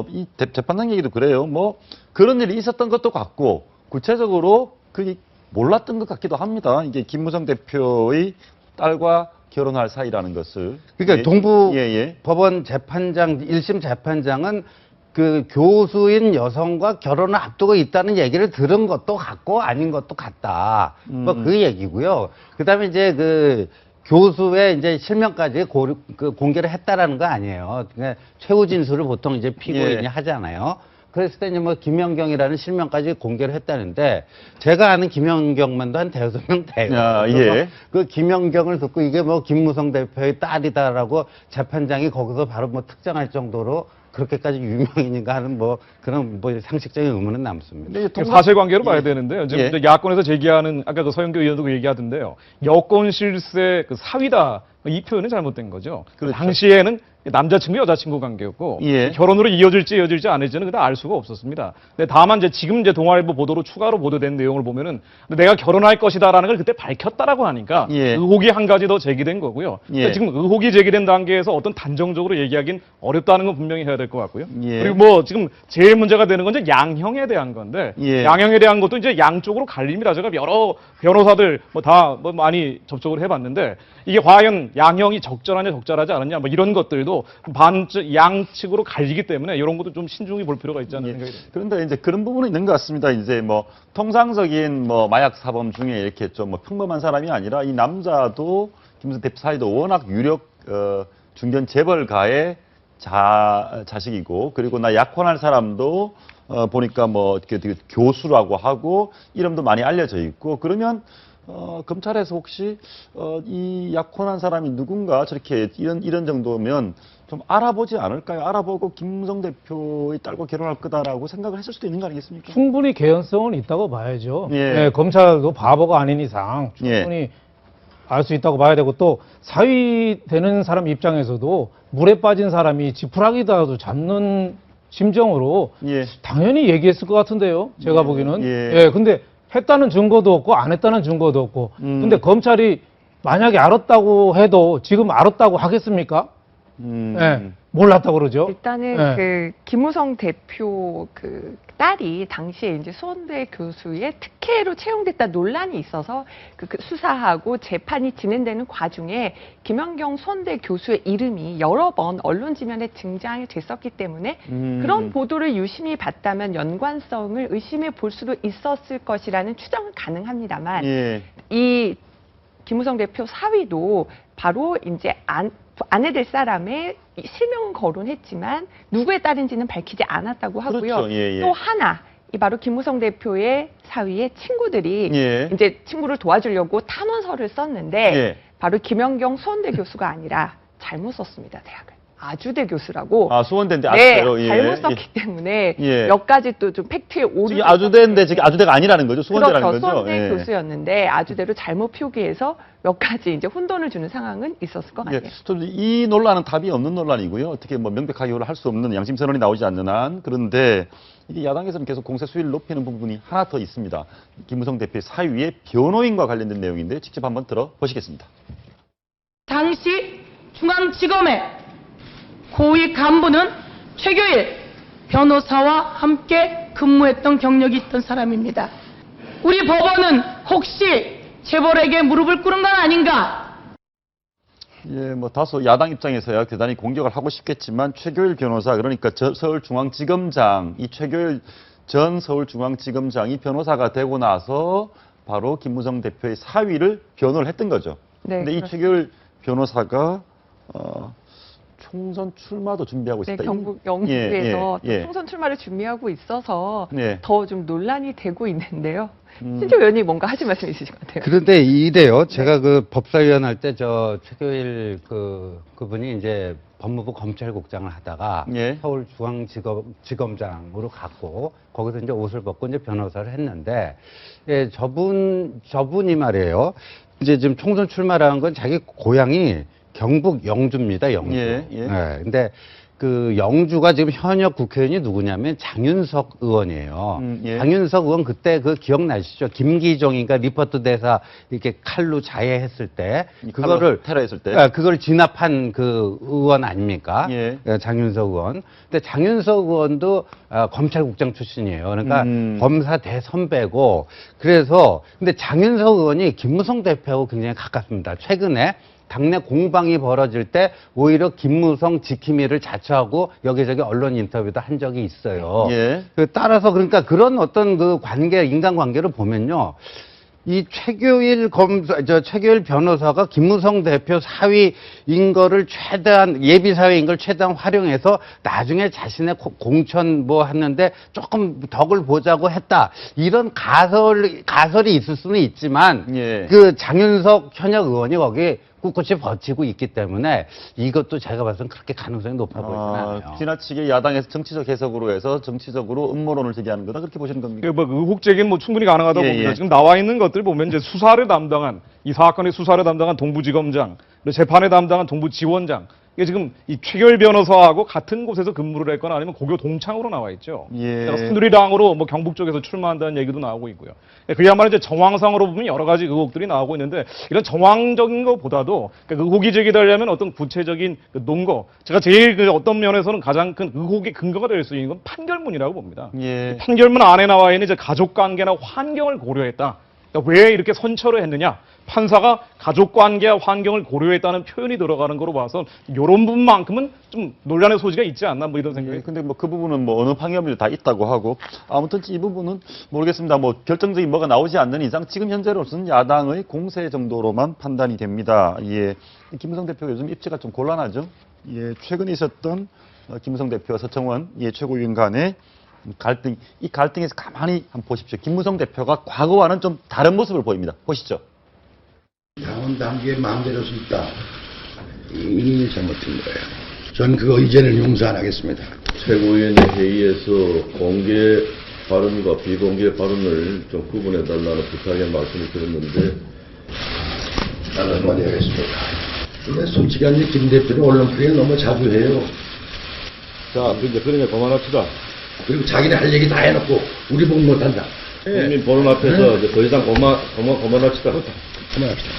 이 재판장 얘기도 그래요. 뭐, 그런 일이 있었던 것도 같고, 구체적으로 그게 몰랐던 것 같기도 합니다. 이게 김무성 대표의 딸과 결혼할 사이라는 것을. 그러니까 예. 동부 예, 예. 법원 재판장, 1심 재판장은 그 교수인 여성과 결혼을 앞두고 있다는 얘기를 들은 것도 같고 아닌 것도 같다. 뭐 그 얘기고요. 그다음에 이제 그 교수의 이제 실명까지 공개를 했다라는 거 아니에요. 그러니까 최후 진술을 보통 이제 피고인이 예. 하잖아요. 그랬을 때 이제 뭐 김연경이라는 실명까지 공개를 했다는데 제가 아는 김연경만도 한 대여섯 명 돼요. 아, 예. 그래서 그 김연경을 듣고 이게 뭐 김무성 대표의 딸이다라고 재판장이 거기서 바로 뭐 특정할 정도로 그렇게까지 유명인인가 하는 뭐 그런 뭐 상식적인 의문은 남습니다. 근데 이제 사실관계로 봐야 예. 되는데요. 지금 예. 이제 야권에서 제기하는 아까 그 서영교 의원도 그 얘기하던데요. 여권 실세 그 사위다 이 표현은 잘못된 거죠. 그렇죠. 당시에는 남자친구 여자친구 관계였고 예. 결혼으로 이어질지 않을지는 그다 알 수가 없었습니다. 근데 다만 이제 지금 이제 동아일보 보도로 추가로 보도된 내용을 보면은 내가 결혼할 것이다라는 걸 그때 밝혔다라고 하니까 예. 의혹이 한 가지 더 제기된 거고요. 예. 그러니까 지금 의혹이 제기된 단계에서 어떤 단정적으로 얘기하긴 어렵다는 건 분명히 해야 될 것 같고요. 예. 그리고 뭐 지금 제일 문제가 되는 건 이제 양형에 대한 건데 예. 양형에 대한 것도 이제 양쪽으로 갈립니다. 제가 여러 변호사들 뭐 다 뭐 많이 접촉을 해봤는데 이게 과연 양형이 적절하냐 적절하지 않았냐 뭐 이런 것들도 양측으로 갈리기 때문에 이런 것도 좀 신중히 볼 필요가 있지 않나 예. 생각이 듭니다. 그런데 이제 그런 부분은 있는 것 같습니다. 이제 뭐 통상적인 뭐 마약 사범 중에 이렇게 좀 뭐 평범한 사람이 아니라 이 남자도 김무성 대표 사이도 워낙 유력 중견 재벌가의 자식이고 그리고 나 약혼할 사람도 보니까 뭐 이렇게 교수라고 하고 이름도 많이 알려져 있고 그러면 검찰에서 혹시 이 약혼한 사람이 누군가 저렇게 이런 정도면 좀 알아보지 않을까요? 알아보고 김무성 대표의 딸과 결혼할 거다라고 생각을 했을 수도 있는 거 아니겠습니까? 충분히 개연성은 있다고 봐야죠. 예. 예, 검찰도 바보가 아닌 이상 충분히 알 수 있다고 봐야 되고 또 사위 되는 사람 입장에서도 물에 빠진 사람이 지푸라기라도 잡는 심정으로 예. 당연히 얘기했을 것 같은데요. 제가 보기에는. 예. 예, 근데 했다는 증거도 없고 안 했다는 증거도 없고. 근데 검찰이 만약에 알았다고 해도 지금 알았다고 하겠습니까? 예, 몰랐다고 그러죠. 일단은 예. 그 김무성 대표 그 딸이 당시에 이제 수원대 교수의 특혜로 채용됐다 논란이 있어서 그 수사하고 재판이 진행되는 과중에 김연경 수원대 교수의 이름이 여러 번 언론 지면에 등장이 됐었기 때문에 그런 보도를 유심히 봤다면 연관성을 의심해 볼 수도 있었을 것이라는 추정은 가능합니다만 예. 이 김무성 대표 사위도 바로 이제 아내 될 사람의 실명은 거론했지만 누구의 딸인지는 밝히지 않았다고 하고요. 그렇죠. 예, 예. 또 하나 이 바로 김무성 대표의 사위의 친구들이 예. 이제 친구를 도와주려고 탄원서를 썼는데 예. 바로 김연경 수원대 교수가 아니라 잘못 썼습니다, 대학을. 아주대 교수라고. 아, 수원대인데 네, 아주대로. 예. 잘못 썼기 때문에 예. 몇 가지 또 좀 팩트에 오류. 지금 아주대인데 지금 아주대가 아니라는 거죠. 수원대라는 그렇죠. 거죠. 수원대 예. 교수였는데 아주대로 잘못 표기해서 몇 가지 이제 혼돈을 주는 상황은 있었을 것 같아요. 예, 좀 이 논란은 답이 없는 논란이고요. 어떻게 뭐 명백하게 할 수 없는 양심 선언이 나오지 않는 한. 그런데 이게 야당에서는 계속 공세 수위를 높이는 부분이 하나 더 있습니다. 김무성 대표의 사위의 변호인과 관련된 내용인데 직접 한번 들어보시겠습니다. 당시 중앙지검의 고위 간부는 최규일 변호사와 함께 근무했던 경력이 있던 사람입니다. 우리 법원은 혹시 재벌에게 무릎을 꿇은 건 아닌가? 예, 뭐 다소 야당 입장에서야 대단히 공격을 하고 싶겠지만 최교일 변호사, 그러니까 서울중앙지검장, 이 최교일 전 서울중앙지검장이 변호사가 되고 나서 바로 김무성 대표의 사위를 변호를 했던 거죠. 네, 근데 이 그렇습니다. 최교일 변호사가 총선 출마도 준비하고 네, 있다. 경북 영주에서 예. 총선 출마를 준비하고 있어서 네. 더 좀 논란이 되고 있는데요. 신재 의원이 뭔가 하실 말씀 있으신 것 같아요. 그런데 이래요. 제가 그 법사위원 할 때 저 최교일 그분이 이제 법무부 검찰국장을 하다가 예. 서울중앙지검장으로 갔고 거기서 이제 옷을 벗고 이제 변호사를 했는데 예, 저분이 말이에요. 이제 지금 총선 출마라는 건 자기 고향이 경북 영주입니다. 영주. 예, 예. 근데 그 영주가 지금 현역 국회의원이 누구냐면 장윤석 의원이에요. 예. 장윤석 의원 그때 그 기억나시죠? 김기종인가 리포트 대사 이렇게 칼로 자해했을 때 그거를 테러했을 때 그걸 진압한 그 의원 아닙니까? 예. 장윤석 의원. 근데 장윤석 의원도 검찰국장 출신이에요. 그러니까 검사 대선배고 그래서 근데 장윤석 의원이 김무성 대표하고 굉장히 가깝습니다. 최근에 당내 공방이 벌어질 때 오히려 김무성 지킴이를 자처하고 여기저기 언론 인터뷰도 한 적이 있어요. 예. 따라서 그러니까 그런 어떤 그 관계, 인간관계를 보면요. 이 최교일 최교일 변호사가 김무성 대표 사위인 거를 최대한, 예비 사위인 걸 최대한 활용해서 나중에 자신의 공천 뭐 했는데 조금 덕을 보자고 했다. 이런 가설이 있을 수는 있지만, 예. 그 장윤석 현역 의원이 거기 꿋꿋이 버티고 있기 때문에 이것도 제가 봐서는 그렇게 가능성이 높아 보이진 않아요. 지나치게 야당에서 정치적 해석으로 해서 정치적으로 음모론을 제기하는 거다, 그렇게 보시는 겁니까? 뭐 의혹 제기는 뭐 충분히 가능하다고 예, 봅니다. 예. 지금 나와 있는 것들 보면 이제 수사를 담당한, 이 사건의 수사를 담당한 동부지검장, 그리고 재판에 담당한 동부지원장, 이게 지금 이 최결 변호사하고 같은 곳에서 근무를 했거나 아니면 고교 동창으로 나와 있죠. 예. 새누리당으로 뭐 경북 쪽에서 출마한다는 얘기도 나오고 있고요. 그야말로 이제 정황상으로 보면 여러 가지 의혹들이 나오고 있는데, 이런 정황적인 것보다도 그러니까 의혹이 제기되려면 어떤 구체적인 그 논거, 제가 제일 그 어떤 면에서는 가장 큰 의혹의 근거가 될 수 있는 건 판결문이라고 봅니다. 예. 판결문 안에 나와 있는 이제 가족관계나 환경을 고려했다. 그러니까 왜 이렇게 선처를 했느냐? 판사가 가족관계와 환경을 고려했다는 표현이 들어가는 거로 봐서 이런 부분만큼은 좀 논란의 소지가 있지 않나, 뭐 이런 생각이. 근데 뭐 그 부분은 뭐 어느 판결문도 다 있다고 하고, 아무튼 이 부분은 모르겠습니다. 뭐 결정적인 뭐가 나오지 않는 이상 지금 현재로서는 야당의 공세 정도로만 판단이 됩니다. 예. 김무성 대표가 요즘 입지가 좀 곤란하죠. 예. 최근에 있었던 김무성 대표와 서청원 최고위원 간의 갈등, 이 갈등에서 가만히 한번 보십시오. 김무성 대표가 과거와는 좀 다른 모습을 보입니다. 보시죠. 당원 당규의 마음대로 수 있다. 이미 잘못된 거예요. 전 그거 이제는 용서 안 하겠습니다. 최고위원회 회의에서 공개 발언과 비공개 발언을 좀 구분해달라는 부탁의 말씀을 드렸는데, 나는 한마디 하겠습니다. 근데 솔직한 김 대표는 언론 프레임 너무 자주 해요. 자, 이제 그러냐 그만합시다. 그리고 자기네 할 얘기 다 해놓고 우리 보면 못한다. 국민 보는 앞에서 이제 더 이상 그만합시다. 그만합시다.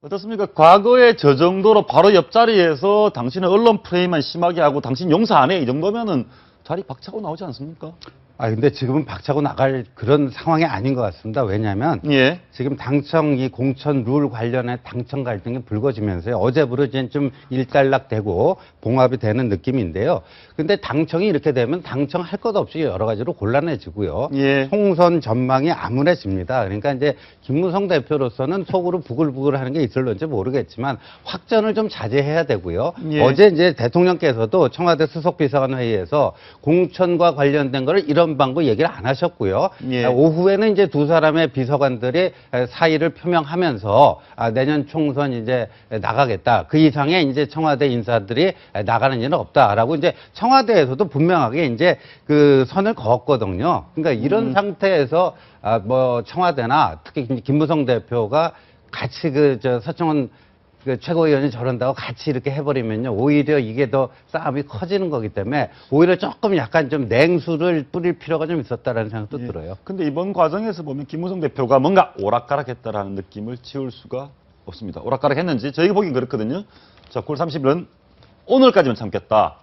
어떻습니까? 과거에 저 정도로 바로 옆자리에서 당신은 언론 프레임만 심하게 하고 당신 용서 안 해, 이 정도면은 자리 박차고 나오지 않습니까? 근데 지금은 박차고 나갈 그런 상황이 아닌 것 같습니다. 왜냐하면 예. 지금 당청 이 공천 룰 관련해 당청 갈등이 불거지면서요. 어제부로 이제 좀 일단락되고 봉합이 되는 느낌인데요. 근데 당청이 이렇게 되면 당청 할 것 없이 여러 가지로 곤란해지고요. 예. 총선 전망이 암울해집니다. 그러니까 이제 김무성 대표로서는 속으로 부글부글 하는 게 있을런지 모르겠지만 확전을 좀 자제해야 되고요. 예. 어제 이제 대통령께서도 청와대 수석비서관 회의에서 공천과 관련된 거를 이런 선방구 얘기를 안 하셨고요. 예. 오후에는 이제 두 사람의 비서관들이 사의를 표명하면서 내년 총선 이제 나가겠다. 그 이상의 이제 청와대 인사들이 나가는 일은 없다라고 이제 청와대에서도 분명하게 이제 그 선을 그었거든요. 그러니까 이런 상태에서 뭐 청와대나 특히 김무성 대표가 같이 서청원 그 최고위원이 저런다고 같이 이렇게 해버리면요. 오히려 이게 더 싸움이 커지는 거기 때문에 오히려 조금 약간 좀 냉수를 뿌릴 필요가 좀 있었다라는 생각도 들어요. 근데 이번 과정에서 보면 김무성 대표가 뭔가 오락가락했다라는 느낌을 지울 수가 없습니다. 오락가락했는지 저희가 보긴 그렇거든요. 자, 9월 30일은 오늘까지만 참겠다.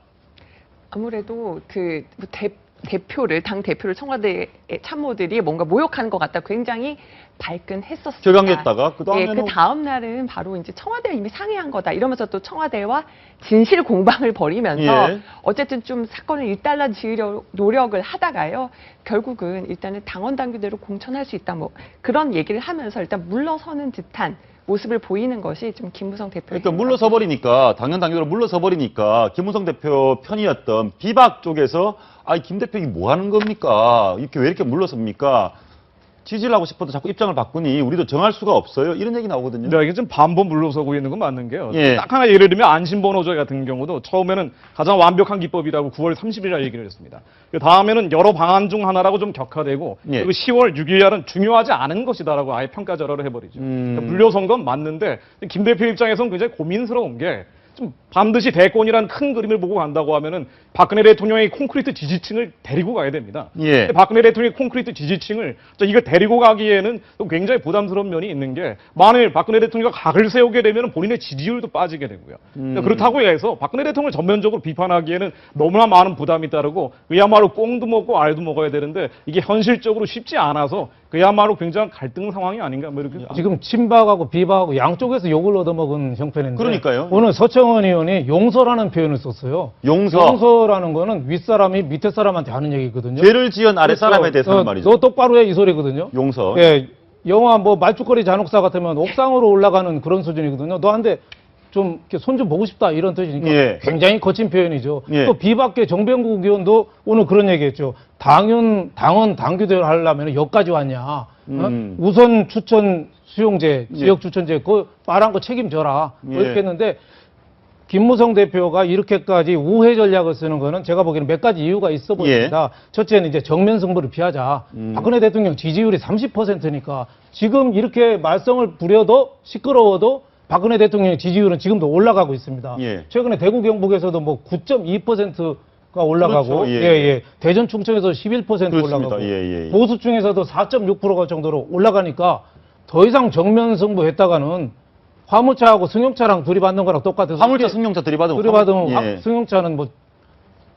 아무래도 대표를 당 대표를 청와대 참모들이 뭔가 모욕하는 것 같다. 굉장히 발끈했었습니다. 격앙했다가 그 다음에 그 다음 날은 바로 이제 청와대가 이미 상의한 거다. 이러면서 또 청와대와 진실 공방을 벌이면서 예. 어쨌든 좀 사건을 일단락 지으려 노력을 하다가요. 결국은 일단은 당원 당규대로 공천할 수 있다. 뭐 그런 얘기를 하면서 일단 물러서는 듯한 모습을 보이는 것이 좀 김무성 대표의 그러니까 물러서 버리니까 당연 당규로 물러서 버리니까 김무성 대표 편이었던 비박 쪽에서 김 대표 이게 뭐 하는 겁니까? 이렇게 왜 이렇게 물러섭니까? 지지를 하고 싶어도 자꾸 입장을 바꾸니 우리도 정할 수가 없어요. 이런 얘기 나오거든요. 네, 이게 좀 반번 물러서고 있는 건 맞는 게요. 예. 딱 하나 예를 들면 안심번호제 같은 경우도 처음에는 가장 완벽한 기법이라고 9월 30일 날 얘기를 했습니다. 그 다음에는 여러 방안 중 하나라고 좀 격화되고 예. 그리고 10월 6일 날은 중요하지 않은 것이다라고 아예 평가절하를 해버리죠. 그러니까 물러선 건 맞는데 김 대표 입장에서는 굉장히 고민스러운 게 좀 반드시 대권이라는 큰 그림을 보고 간다고 하면은 박근혜 대통령의 콘크리트 지지층을 데리고 가야 됩니다. 예. 근데 박근혜 대통령의 콘크리트 지지층을 이걸 데리고 가기에는 또 굉장히 부담스러운 면이 있는 게 만일 박근혜 대통령이 각을 세우게 되면 본인의 지지율도 빠지게 되고요. 그러니까 그렇다고 해서 박근혜 대통령을 전면적으로 비판하기에는 너무나 많은 부담이 따르고 그야말로 꽁도 먹고 알도 먹어야 되는데 이게 현실적으로 쉽지 않아서 그야말로 굉장한 갈등 상황이 아닌가 뭐 이렇게 지금 친박하고 비박하고 양쪽에서 욕을 얻어먹은 형편인데 그러니까요. 오늘 서청원 의원이 용서라는 표현을 썼어요. 용서라는 거는 윗사람이 밑에 사람한테 하는 얘기거든요. 죄를 지은 아랫사람에 대해서는 말이죠. 너 똑바로 해 이 소리거든요. 용서. 예, 영화 뭐 말죽거리 잔혹사 같으면 옥상으로 올라가는 그런 수준이거든요. 너한테 좀 손 좀 보고 싶다 이런 뜻이니까 예. 굉장히 거친 표현이죠. 예. 또 비박계 정병국 의원도 오늘 그런 얘기했죠. 당원 당규대로 하려면 여기까지 왔냐. 우선 추천 수용제, 지역 추천제 그거 말한 거 책임져라. 뭐 이렇게 했는데 김무성 대표가 이렇게까지 우회 전략을 쓰는 거는 제가 보기에는 몇 가지 이유가 있어 보입니다. 첫째는 이제 정면 승부를 피하자. 박근혜 대통령 지지율이 30%니까 지금 이렇게 말썽을 부려도 시끄러워도 박근혜 대통령의 지지율은 지금도 올라가고 있습니다. 예. 최근에 대구 경북에서도 뭐 9.2%가 올라가고, 그렇죠. 예. 대전 충청에서 11% 그렇습니다. 올라가고, 예. 보수층에서도 4.6%가 정도로 올라가니까 더 이상 정면 승부했다가는 화물차하고 승용차랑 둘이 받는 거랑 똑같아서 화물차, 승용차 들이받으면 들이받으면 승용차는 뭐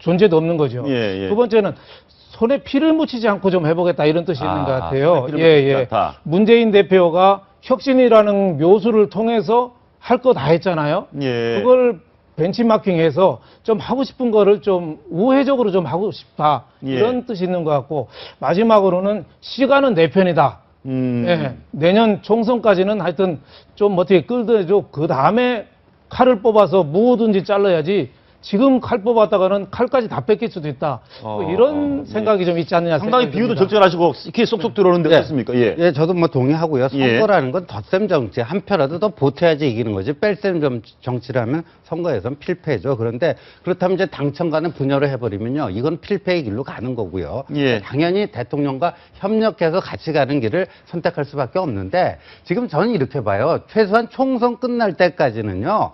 존재도 없는 거죠. 예. 두 번째는 손에 피를 묻히지 않고 좀 해보겠다 이런 뜻이 있는 것 같아요. 손에 피를 묻히지 않다. 문재인 대표가 혁신이라는 묘수를 통해서 할 거 다 했잖아요. 예. 그걸 벤치마킹해서 좀 하고 싶은 거를 좀 우회적으로 좀 하고 싶다. 이런 뜻이 있는 것 같고 마지막으로는 시간은 내 편이다. 예, 내년 총선까지는 하여튼 좀 어떻게 끌더라도 그 다음에 칼을 뽑아서 뭐든지 잘라야지 지금 칼 뽑았다가는 칼까지 다 뺏길 수도 있다. 뭐 이런 생각이 좀 있지 않느냐. 상당히 비유도 적절하시고 이렇게 쏙쏙 들어오는데 어떻습니까? 예, 저도 뭐 동의하고요. 선거라는 건 덧셈 정치, 한 표라도 더 보태야지 이기는 거지. 뺄셈 정치라면 선거에선 필패죠. 그런데 그렇다면 이제 당첨과는 분열을 해버리면요. 이건 필패의 길로 가는 거고요. 당연히 대통령과 협력해서 같이 가는 길을 선택할 수밖에 없는데 지금 저는 이렇게 봐요. 최소한 총선 끝날 때까지는요.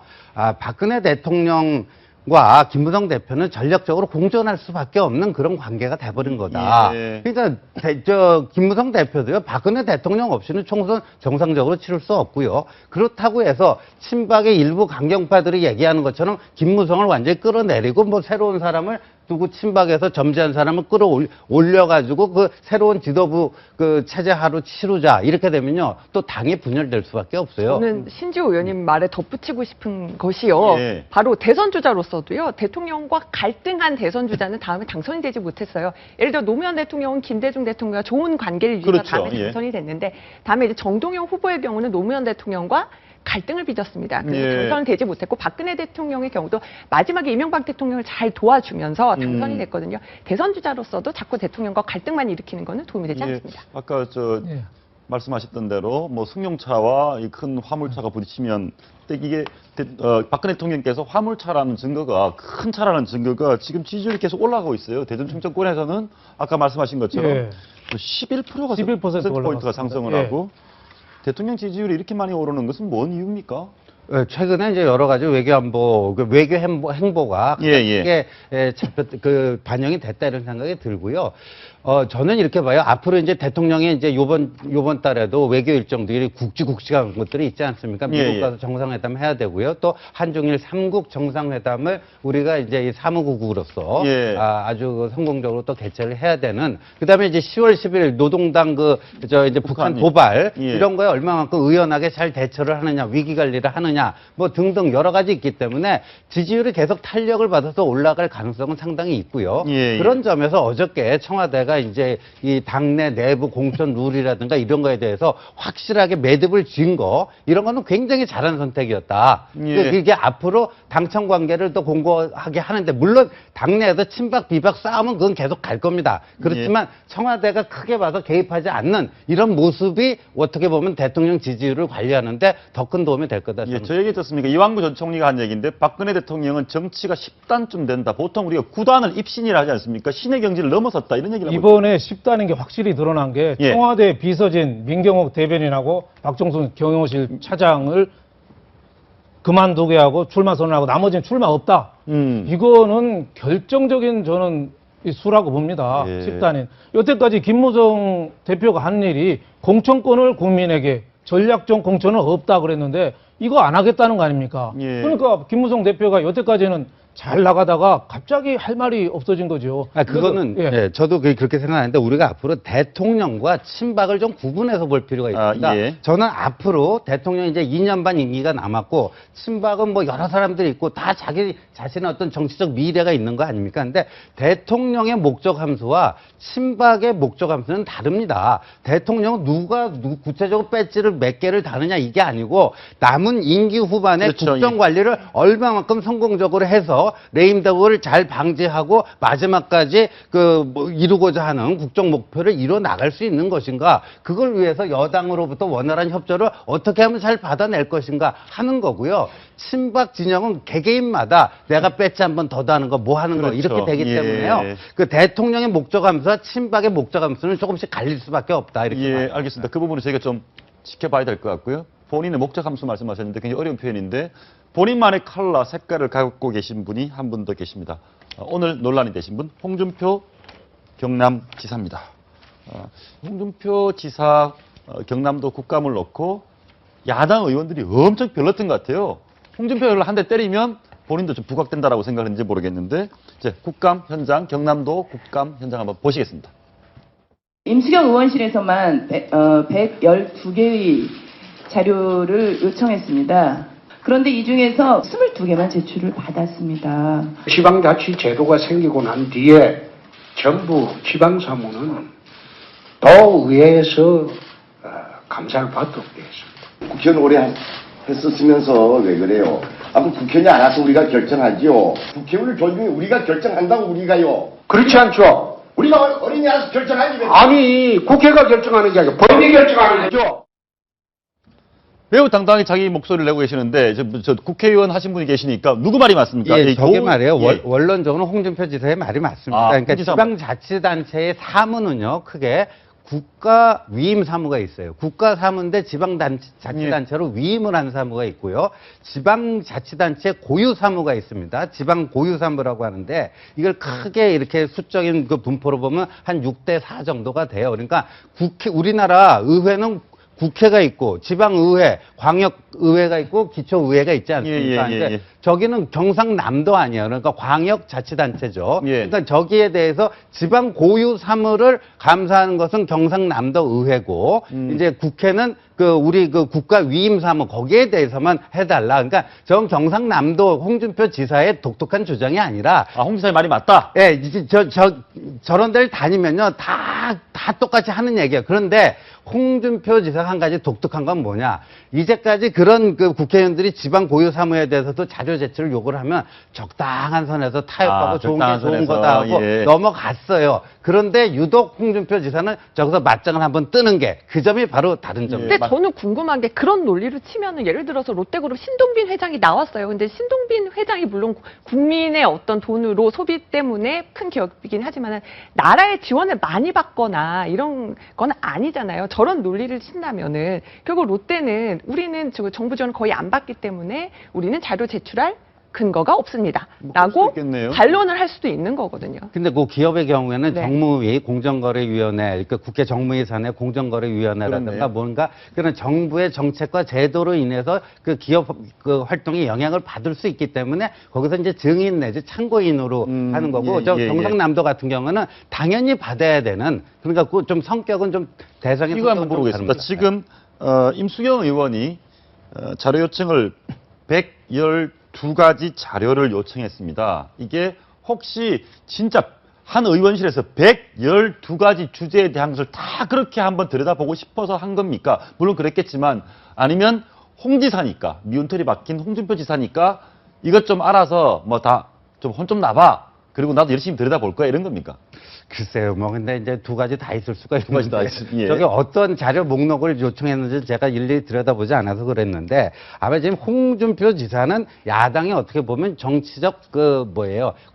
박근혜 대통령 과 김무성 대표는 전략적으로 공존할 수밖에 없는 그런 관계가 돼버린 거다. 그러니까 김무성 대표도요. 박근혜 대통령 없이는 총선 정상적으로 치를 수 없고요. 그렇다고 해서 친박의 일부 강경파들이 얘기하는 것처럼 김무성을 완전히 끌어내리고 뭐 새로운 사람을 두고 친박에서 점지한 사람을 끌어올려가지고 그 새로운 지도부 그 체제하로 치르자 이렇게 되면요 또 당이 분열될 수밖에 없어요. 저는 신지호 의원님 말에 덧붙이고 싶은 것이요. 바로 대선 주자로서도요. 대통령과 갈등한 대선 주자는 다음에 당선이 되지 못했어요. 예를 들어 노무현 대통령은 김대중 대통령과 좋은 관계를 유지해서 다음에 당선이 됐는데 다음에 이제 정동영 후보의 경우는 노무현 대통령과 갈등을 빚었습니다. 그래서 예. 당선이 되지 못했고 박근혜 대통령의 경우도 마지막에 이명박 대통령을 잘 도와주면서 당선이 됐거든요. 대선 주자로서도 자꾸 대통령과 갈등만 일으키는 거는 도움이 되지 않습니다. 아까 예. 말씀하셨던 대로 뭐 승용차와 이 큰 화물차가 부딪히면 이게 박근혜 대통령께서 화물차라는 증거가 큰 차라는 증거가 지금 지지율이 계속 올라가고 있어요. 대전 충청권에서는 아까 말씀하신 것처럼 예. 11%가 11% 포인트가 올라갔습니다. 상승을 예. 하고 대통령 지지율이 이렇게 많이 오르는 것은 뭔 이유입니까? 최근에 이제 여러 가지 외교안보, 외교 행보가 예. 크게 반영이 됐다 이런 생각이 들고요. 저는 이렇게 봐요. 앞으로 이제 대통령이 이제 요번 달에도 외교 일정들이 국지국지한 것들이 있지 않습니까? 미국 가서 정상회담 해야 되고요. 또 한중일 3국 정상회담을 우리가 이제 이 사무국으로서 아주 성공적으로 또 개최를 해야 되는. 그다음에 이제 10월 10일 노동당 이제 북한 도발 이런 거에 얼마만큼 의연하게 잘 대처를 하느냐, 위기 관리를 하느냐, 뭐 등등 여러 가지 있기 때문에 지지율이 계속 탄력을 받아서 올라갈 가능성은 상당히 있고요. 그런 점에서 어저께 청와대가 이제 이 당내 내부 공천 룰이라든가 이런 거에 대해서 확실하게 매듭을 지은 거 이런 거는 굉장히 잘한 선택이었다. 이게 앞으로 당청 관계를 더 공고하게 하는데 물론 당내에서 친박 비박 싸움은 그건 계속 갈 겁니다. 그렇지만 청와대가 크게 봐서 개입하지 않는 이런 모습이 어떻게 보면 대통령 지지율을 관리하는데 더 큰 도움이 될 거다. 저 얘기 듣습니까? 이완구 전 총리가 한 얘기인데 박근혜 대통령은 정치가 10단쯤 된다. 보통 우리가 9단을 입신이라 하지 않습니까? 신의 경지를 넘어섰다 이런 얘기를 하고 이번에 10단인 게 확실히 드러난 게 청와대 비서진 민경욱 대변인하고 박종순 경호실 차장을 그만두게 하고 출마 선언하고 나머지는 출마 없다. 이거는 결정적인 저는 이 수라고 봅니다. 10단인. 여태까지 김무성 대표가 한 일이 공천권을 국민에게 전략적 공천은 없다 그랬는데 이거 안 하겠다는 거 아닙니까? 그러니까 김무성 대표가 여태까지는 잘 나가다가 갑자기 할 말이 없어진 거죠. 그거는 저도 그렇게 생각하는데 우리가 앞으로 대통령과 친박을 좀 구분해서 볼 필요가 있습니다. 저는 앞으로 대통령이 이제 2년 반 임기가 남았고 친박은 뭐 여러 사람들이 있고 다 자기 자신의 어떤 정치적 미래가 있는 거 아닙니까? 근데 대통령의 목적 함수와 친박의 목적 함수는 다릅니다. 대통령은 누가 구체적으로 배지를 몇 개를 다느냐 이게 아니고 남은 임기 후반에 국정 관리를 얼마만큼 성공적으로 해서 레임덕을 잘 방지하고 마지막까지 이루고자 하는 국정 목표를 이뤄 나갈 수 있는 것인가, 그걸 위해서 여당으로부터 원활한 협조를 어떻게 하면 잘 받아낼 것인가 하는 거고요. 친박 진영은 개개인마다 내가 배지 한 번 더 다는 거 뭐 하는 거 이렇게 되기 때문에요. 그 대통령의 목적 함수와 친박의 목적 함수는 조금씩 갈릴 수밖에 없다 이렇게 알겠습니다. 그 부분은 저희가 좀 지켜봐야 될 것 같고요. 본인의 목적 함수 말씀하셨는데 굉장히 어려운 표현인데 본인만의 컬러, 색깔을 갖고 계신 분이 한 분 더 계십니다. 오늘 논란이 되신 분 홍준표 경남지사입니다. 홍준표 지사 경남도 국감을 놓고 야당 의원들이 엄청 별렀던 것 같아요. 홍준표를 한 대 때리면 본인도 좀 부각된다라고 생각하는지 모르겠는데 이제 국감 현장, 경남도 국감 현장 한번 보시겠습니다. 임수경 의원실에서만 112개의 자료를 요청했습니다. 그런데 이 중에서 22개만 제출을 받았습니다. 지방자치제도가 생기고 난 뒤에 전부 지방사무는 도 의회에서 감사를 받도록 되어 있습니다. 국회의원 오래 했었으면서 왜 그래요? 아무 국회의원이 안 와서 우리가 결정하지요. 국회의원을 존중해 우리가 결정한다고 우리가요. 그렇지 않죠. 우리가 어린이 와서 결정하지. 아니 국회가 결정하는 게 아니고 법이 결정하는 거죠. 매우 당당하게 자기 목소리를 내고 계시는데 저 국회의원 하신 분이 계시니까 누구 말이 맞습니까? 저게 말이에요. 원론적으로 홍준표 지사의 말이 맞습니다. 그러니까 지방자치단체의 사무는요, 크게 국가 위임 사무가 있어요. 국가 사무인데 지방자치단체로 위임을 한 사무가 있고요. 지방자치단체 고유 사무가 있습니다. 지방 고유 사무라고 하는데 이걸 크게 이렇게 수적인 그 분포로 보면 한 6대4 정도가 돼요. 그러니까 우리나라 의회는 국회가 있고 지방의회, 광역의회가 있고 기초의회가 있지 않습니까? 근데 저기는 경상남도 아니에요. 그러니까 광역자치단체죠. 그러니까 저기에 대해서 지방 고유 사무를 감사하는 것은 경상남도 의회고 이제 국회는 우리 국가 위임 사무 거기에 대해서만 해달라. 그러니까 전 경상남도 홍준표 지사의 독특한 주장이 아니라 홍 지사의 말이 맞다. 예, 저런 데를 다니면요 다 똑같이 하는 얘기예요. 그런데 홍준표 지사가 한 가지 독특한 건 뭐냐. 이제까지 그런 그 국회의원들이 지방 고유 사무에 대해서도 자료 제출을 요구를 하면 적당한 선에서 타협하고 좋은 게 적당한 좋은 선에서, 거다 하고 예. 넘어갔어요. 그런데 유독 홍준표 지사는 저기서 맞짱을 한번 뜨는 게 그 점이 바로 다른 점입니다. 근데 저는 궁금한 게 그런 논리로 치면은 예를 들어서 롯데그룹 신동빈 회장이 나왔어요. 근데 신동빈 회장이 물론 국민의 어떤 돈으로 소비 때문에 큰 기업이긴 하지만은 나라의 지원을 많이 받거나 이런 건 아니잖아요. 저런 논리를 친다면은 결국 롯데는 우리는 지금 정부 지원을 거의 안 받기 때문에 우리는 자료 제출할 근거가 없습니다. 라고 반론을 할 수도 있는 거거든요. 근데 그 기업의 경우에는 네. 정무위, 공정거래위원회, 그러니까 국회 정무위산의 공정거래위원회라든가 그렇네요. 뭔가 그런 정부의 정책과 제도로 인해서 그 기업 그 활동에 영향을 받을 수 있기 때문에 거기서 이제 증인 내지 참고인으로 하는 거고 저 경상남도 같은 경우는 당연히 받아야 되는 그러니까 그 좀 성격은 좀 대상의 이거 한번 성격은 좀 물어보겠습니다. 다릅니다. 지금 임수경 의원이 자료 요청을 112가지 자료를 요청했습니다. 이게 혹시 진짜 한 의원실에서 112가지 주제에 대한 것을 다 그렇게 한번 들여다보고 싶어서 한 겁니까? 물론 그랬겠지만 아니면 홍 지사니까 미운털이 박힌 홍준표 지사니까 이것 좀 알아서 뭐 다 좀 혼 좀 나봐. 그리고 나도 열심히 들여다볼 거야 이런 겁니까? 글쎄요, 뭐, 근데 이제 두 가지 다 있을 수가 두 가지 다 있는데. 예. 저게 어떤 자료 목록을 요청했는지 제가 일일이 들여다보지 않아서 그랬는데, 아마 지금 홍준표 지사는 야당이 어떻게 보면 정치적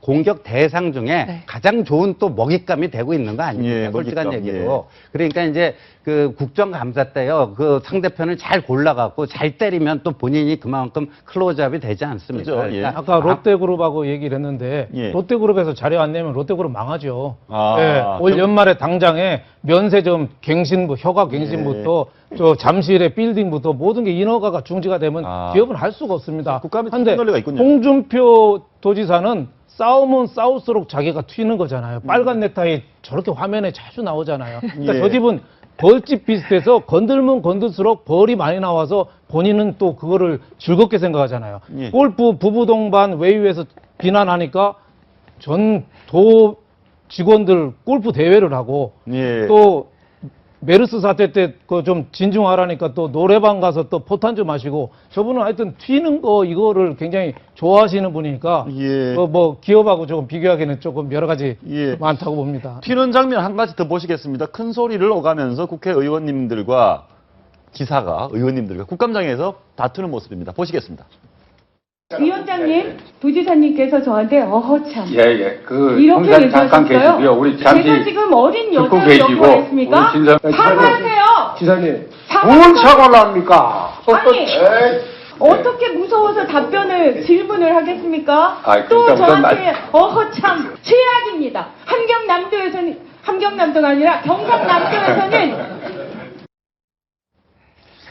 공격 대상 중에 가장 좋은 또 먹잇감이 되고 있는 거 아닙니까? 예, 솔직한 먹잇감, 얘기로. 그러니까 이제 그 국정감사 때요, 그 상대편을 잘 골라갖고 잘 때리면 또 본인이 그만큼 클로즈업이 되지 않습니까? 그렇죠. 예. 그러니까 아까 롯데그룹하고 얘기를 했는데 예. 롯데그룹에서 자료 안 내면 롯데그룹 망하죠. 아, 예, 올 연말에 당장에 면세점 갱신부, 허가 갱신부터 저 잠실의 빌딩부터 모든 게 인허가가 중지가 되면 기업은 할 수가 없습니다. 그런데 논리가 있군요. 홍준표 도지사는 싸우면 싸울수록 자기가 튀는 거잖아요. 빨간 넥타이 저렇게 화면에 자주 나오잖아요. 그러니까 예. 저 집은 벌집 비슷해서 건들면 건들수록 벌이 많이 나와서 본인은 또 그거를 즐겁게 생각하잖아요. 예. 골프 부부 동반 외유에서 비난하니까 전 도 직원들 골프 대회를 하고 예. 또 메르스 사태 때 그 좀 진중하라니까 또 노래방 가서 또 포탄주 마시고 저분은 하여튼 튀는 거 이거를 굉장히 좋아하시는 분이니까 예. 뭐 기업하고 조금 비교하기는 조금 여러 가지 예. 많다고 봅니다. 튀는 장면 한 가지 더 보시겠습니다. 큰 소리를 오가면서 국회의원님들과 기사가 의원님들과 국감장에서 다투는 모습입니다. 보시겠습니다. 위원장님, 도지사님께서 저한테 어허참 예. 이렇게 홍사님 잠깐 얘기하셨어요. 계시고요. 우리 잠시 제가 지금 어린 듣고 여자를 계시고, 연구했습니까? 우리 진정- 사과하세요. 기사님, 사과하세요. 사과를 합니까? 아니 어떻게 무서워서 답변을 질문을 하겠습니까? 아이, 또 그러니까 우선 저한테 어허참 최악입니다. 함경남도가 아니라 경상남도에서는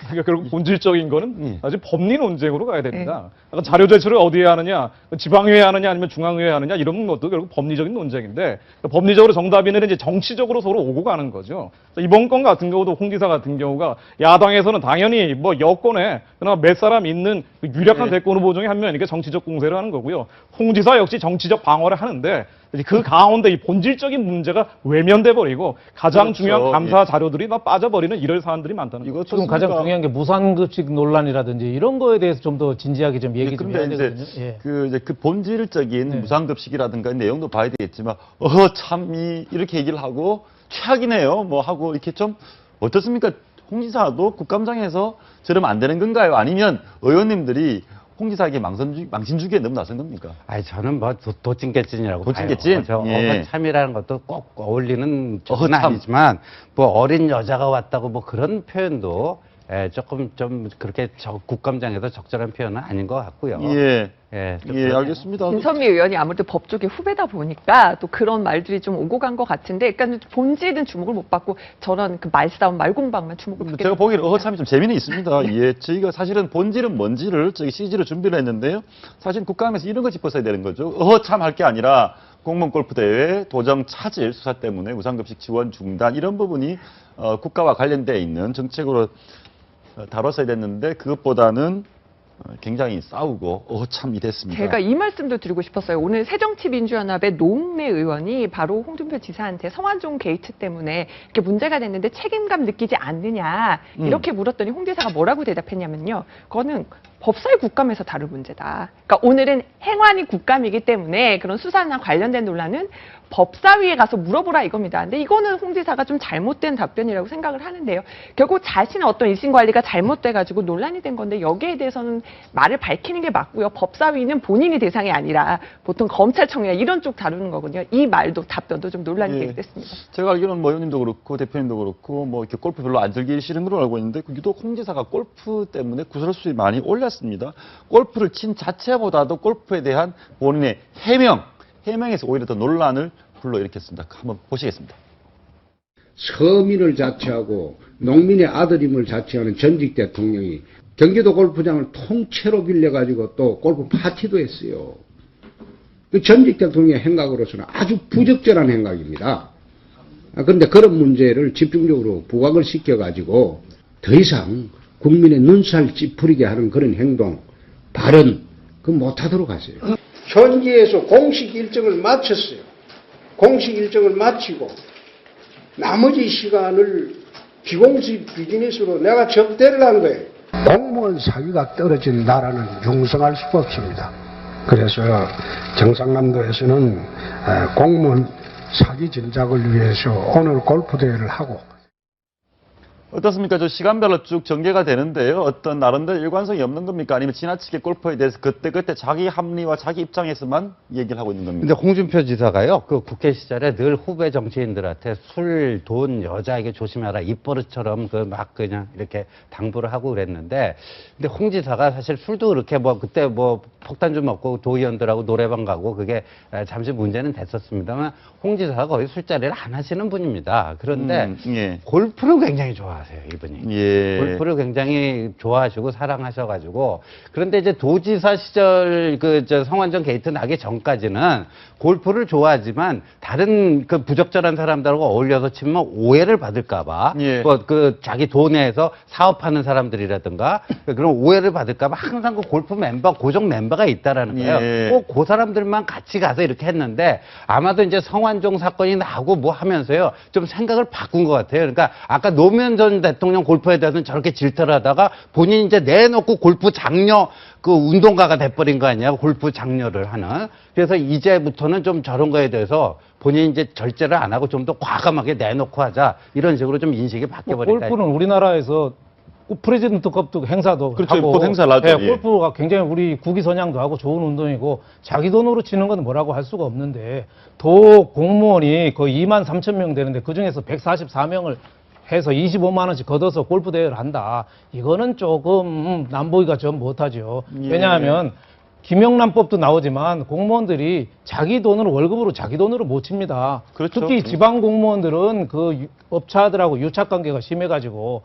그러니까 결국 본질적인 거는 아주 법리 논쟁으로 가야 됩니다. 아까 자료 제출을 어디에 하느냐, 지방의회에 하느냐, 아니면 중앙의회에 하느냐 이런 것도 결국 법리적인 논쟁인데 법리적으로 정답이 아니라 이제 정치적으로 서로 오고 가는 거죠. 이번 건 같은 경우도 홍 기사 같은 경우가 야당에서는 당연히 뭐 여권에 그나마 몇 사람 있는 유력한 대권 후보 중에 한 명이니까 정치적 공세를 하는 거고요. 홍 지사 역시 정치적 방어를 하는데 그 가운데 이 본질적인 문제가 외면돼 버리고 가장 그렇죠. 중요한 감사 자료들이 막 빠져버리는 이럴 사안들이 많다는 거죠. 지금 가장 중요한 게 무상급식 논란이라든지 이런 거에 대해서 좀 더 진지하게 좀 얘기 좀 해야 근데 되거든요. 이제 예. 그 본질적인 무상급식이라든가 내용도 봐야 되겠지만 참이 이렇게 얘기를 하고 최악이네요. 뭐 하고 이렇게 좀 어떻습니까? 홍 지사도 국감장에서 저러면 안 되는 건가요? 아니면 의원님들이 홍 지사에게 망신 주기에 너무 나선 겁니까? 아니 저는 뭐 도찐개찐이라고 도찐개찐? 봐요. 예. 어허참이라는 것도 꼭 어울리는 어허참. 어허참 아니지만 뭐 어린 여자가 왔다고 뭐 그런 표현도 조금 좀 그렇게 국감장에서 적절한 표현은 아닌 것 같고요. 예. 좀 예, 알겠습니다. 진선미 의원이 아무래도 법조계 후배다 보니까 또 그런 말들이 좀 오고 간 것 같은데, 그러니까 본질은 주목을 못 받고 저런 그 말싸움, 말공방만 주목을 받게. 제가 보기에는 어허참이 좀 재미는 있습니다. 예, 저희가 사실은 본질은 뭔지를 저희 CG로 준비를 했는데요. 사실 국감에서 이런 거 짚어서야 되는 거죠. 어허참 할 게 아니라 공무원 골프 대회 도정 차질 수사 때문에 무상급식 지원 중단 이런 부분이 국가와 관련돼 있는 정책으로 다뤘어야 됐는데 그것보다는 굉장히 싸우고 참 이랬습니다. 제가 이 말씀도 드리고 싶었어요. 오늘 새정치민주연합의 노웅래 의원이 바로 홍준표 지사한테 성완종 게이트 때문에 이렇게 문제가 됐는데 책임감 느끼지 않느냐 이렇게 물었더니 홍 지사가 뭐라고 대답했냐면요. 그거는 법사위 국감에서 다룰 문제다. 그러니까 오늘은 행안위 국감이기 때문에 그런 수사나 관련된 논란은 법사위에 가서 물어보라 이겁니다. 근데 이거는 홍 지사가 좀 잘못된 답변이라고 생각을 하는데요. 결국 자신의 어떤 일신 관리가 잘못돼가지고 논란이 된 건데 여기에 대해서는 말을 밝히는 게 맞고요. 법사위는 본인이 대상이 아니라 보통 검찰청이나 이런 쪽 다루는 거거든요. 이 말도 답변도 좀 논란이 되게 됐습니다. 제가 알기로는 뭐 의원님도 그렇고 대표님도 그렇고 뭐 이렇게 골프 별로 안 즐기시는 걸로 알고 있는데 유독 홍 지사가 골프 때문에 구설수를 많이 올렸습니다. 골프를 친 자체보다도 골프에 대한 본인의 해명에서 오히려 더 논란을 불러일으켰습니다. 한번 보시겠습니다. 서민을 자처하고 농민의 아들임을 자처하는 전직 대통령이 경기도 골프장을 통째로 빌려가지고 또 골프 파티도 했어요. 그 전직 대통령의 행각으로서는 아주 부적절한 행각입니다. 그런데 그런 문제를 집중적으로 부각을 시켜가지고 더 이상 국민의 눈살 찌푸리게 하는 그런 행동, 발언, 못하도록 하세요. 현지에서 공식 일정을 마쳤어요. 공식 일정을 마치고 나머지 시간을 비공식 비즈니스로 내가 접대를 한 거예요. 공무원 사기가 떨어진 나라는 융성할 수가 없습니다. 그래서 경상남도에서는 공무원 사기 진작을 위해서 오늘 골프대회를 하고 어떻습니까? 저 시간별로 쭉 전개가 되는데요. 어떤 나름대로 일관성이 없는 겁니까? 아니면 지나치게 골프에 대해서 그때 자기 합리와 자기 입장에서만 얘기를 하고 있는 겁니까? 근데 홍준표 지사가요, 그 국회 시절에 늘 후배 정치인들한테 술, 돈, 여자에게 조심해라, 입버릇처럼 막 그냥 이렇게 당부를 하고 그랬는데, 근데 홍 지사가 사실 술도 그렇게 그때 폭탄 좀 먹고 도의원들하고 노래방 가고 그게 잠시 문제는 됐었습니다만, 홍 지사가 거의 술자리를 안 하시는 분입니다. 그런데 골프는 굉장히 좋아하세요, 이분이. 골프를 굉장히 좋아하시고 사랑하셔가지고. 그런데 이제 도지사 시절 성완종 게이트 나기 전까지는 골프를 좋아하지만 다른 부적절한 사람들하고 어울려서 치면 오해를 받을까봐 자기 돈에서 사업하는 사람들이라든가 그런 오해를 받을까봐 항상 골프 고정 멤버가 있다라는 거예요. 꼭 그 사람들만 같이 가서 이렇게 했는데 아마도 이제 성완종 사건이 나고 하면서요 좀 생각을 바꾼 것 같아요. 그러니까 아까 노무현 전 대통령 골프에 대해서는 저렇게 질타를 하다가 본인이 이제 내놓고 골프 장려 운동가가 돼버린 거 아니야. 골프 장려를 하는. 그래서 이제부터는 좀 저런 거에 대해서 본인이 이제 절제를 안 하고 좀 더 과감하게 내놓고 하자. 이런 식으로 좀 인식이 바뀌어버릴까. 골프는 우리나라에서 프레지던트컵도 행사도 그렇죠. 하고 행사를 하죠. 골프가 굉장히 우리 국위선양도 하고 좋은 운동이고 자기 돈으로 치는 건 뭐라고 할 수가 없는데 도 공무원이 거의 23,000명 되는데 그중에서 144명을 해서 25만 원씩 걷어서 골프 대회를 한다. 이거는 조금 남보기가 좀 못하죠. 왜냐하면 김영란법도 나오지만 공무원들이 자기 돈으로 월급으로 자기 돈으로 못 칩니다. 그렇죠. 특히 지방 공무원들은 업차들하고 유착 관계가 심해가지고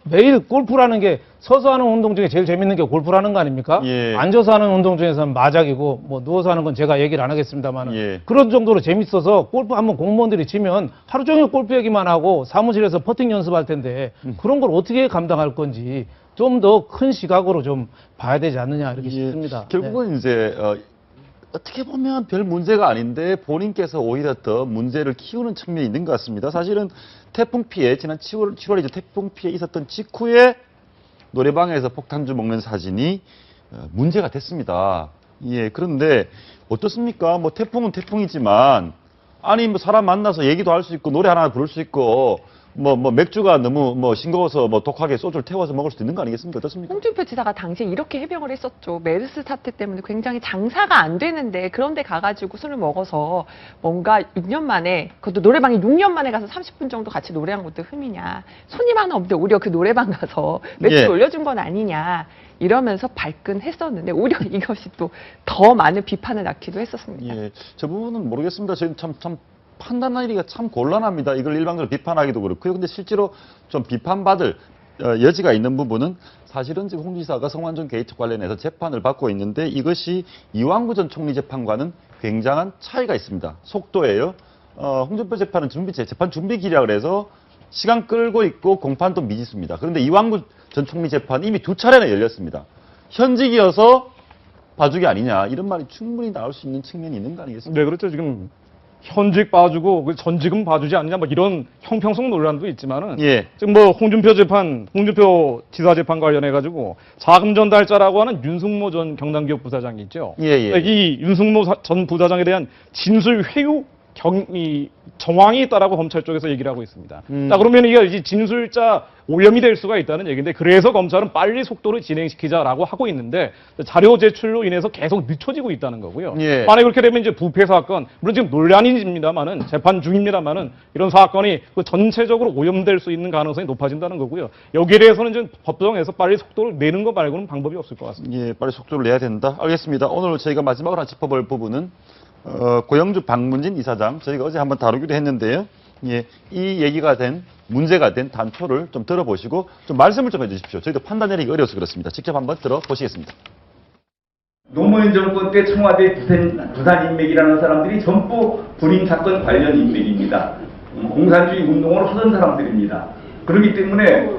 매일 골프라는 게 서서 하는 운동 중에 제일 재밌는 게 골프라는 거 아닙니까? 앉아서 하는 운동 중에서는 마작이고 누워서 하는 건 제가 얘기를 안 하겠습니다만 그런 정도로 재밌어서 골프 한번 공무원들이 치면 하루 종일 골프 얘기만 하고 사무실에서 퍼팅 연습할 텐데 그런 걸 어떻게 감당할 건지 좀 더 큰 시각으로 좀 봐야 되지 않느냐 이렇게 싶습니다. 결국은 이제 어떻게 보면 별 문제가 아닌데 본인께서 오히려 더 문제를 키우는 측면이 있는 것 같습니다. 사실은 태풍 피해 지난 7월이죠. 태풍 피해 있었던 직후에 노래방에서 폭탄주 먹는 사진이 문제가 됐습니다. 그런데 어떻습니까? 태풍은 태풍이지만 아니 사람 만나서 얘기도 할 수 있고 노래 하나 부를 수 있고 맥주가 너무 싱거워서 독하게 소주를 태워서 먹을 수도 있는 거 아니겠습니까? 어떻습니까? 홍준표 지사가 당시에 이렇게 해명을 했었죠. 메르스 사태 때문에 굉장히 장사가 안 되는데 그런데 가가지고 술을 먹어서 뭔가 6년 만에 그것도 노래방에 6년 만에 가서 30분 정도 같이 노래한 것도 흠이냐. 손님 하나 없는데 오히려 그 노래방 가서 매출 올려준 건 아니냐. 이러면서 발끈했었는데 오히려 이것이 또 더 많은 비판을 낳기도 했었습니다. 저 부분은 모르겠습니다. 저는 참 판단하기가 참 곤란합니다. 이걸 일방적으로 비판하기도 그렇고요. 근데 실제로 좀 비판받을 여지가 있는 부분은 사실은 지금 홍 지사가 성완종 게이트 관련해서 재판을 받고 있는데 이것이 이완구 전 총리 재판과는 굉장한 차이가 있습니다. 속도예요. 홍준표 재판은 재판 준비 기략을 해서 시간 끌고 있고 공판도 미지수입니다. 그런데 이완구 전 총리 재판 이미 2차례나 열렸습니다. 현직이어서 봐주기 아니냐 이런 말이 충분히 나올 수 있는 측면이 있는 거 아니겠습니까? 네, 그렇죠. 지금 현직 봐주고 그 전직은 봐주지 않느냐 뭐 이런 형평성 논란도 있지만은 예. 지금 뭐 홍준표 지사 재판 관련해 가지고 자금 전달자라고 하는 윤승모 전 경남기업 부사장이 있죠. 예, 예. 이 윤승모 전 부사장에 대한 진술 회유 정황이 있다라고 검찰 쪽에서 얘기를 하고 있습니다. 자, 그러면 이게 진술자 오염이 될 수가 있다는 얘기인데, 그래서 검찰은 빨리 속도를 진행시키자라고 하고 있는데 자료 제출로 인해서 계속 늦춰지고 있다는 거고요. 예. 만약 그렇게 되면 이제 부패 사건, 물론 지금 논란입니다만은 재판 중입니다만은 이런 사건이 그 전체적으로 오염될 수 있는 가능성이 높아진다는 거고요. 여기에 대해서는 지금 법정에서 빨리 속도를 내는 것 말고는 방법이 없을 것 같습니다. 예, 빨리 속도를 내야 된다. 알겠습니다. 오늘 저희가 마지막으로 짚어볼 부분은 고영주 박문진 이사장, 저희가 어제 한번 다루기도 했는데요. 예, 이 얘기가 된, 문제가 된 단초를 좀 들어보시고 좀 말씀을 좀 해주십시오. 저희도 판단 내리기 어려워서 그렇습니다. 직접 한번 들어보시겠습니다. 노무현 정권 때 청와대 부산 인맥이라는 사람들이 전부 불임 사건 관련 인맥입니다. 공산주의 운동을 하던 사람들입니다. 그렇기 때문에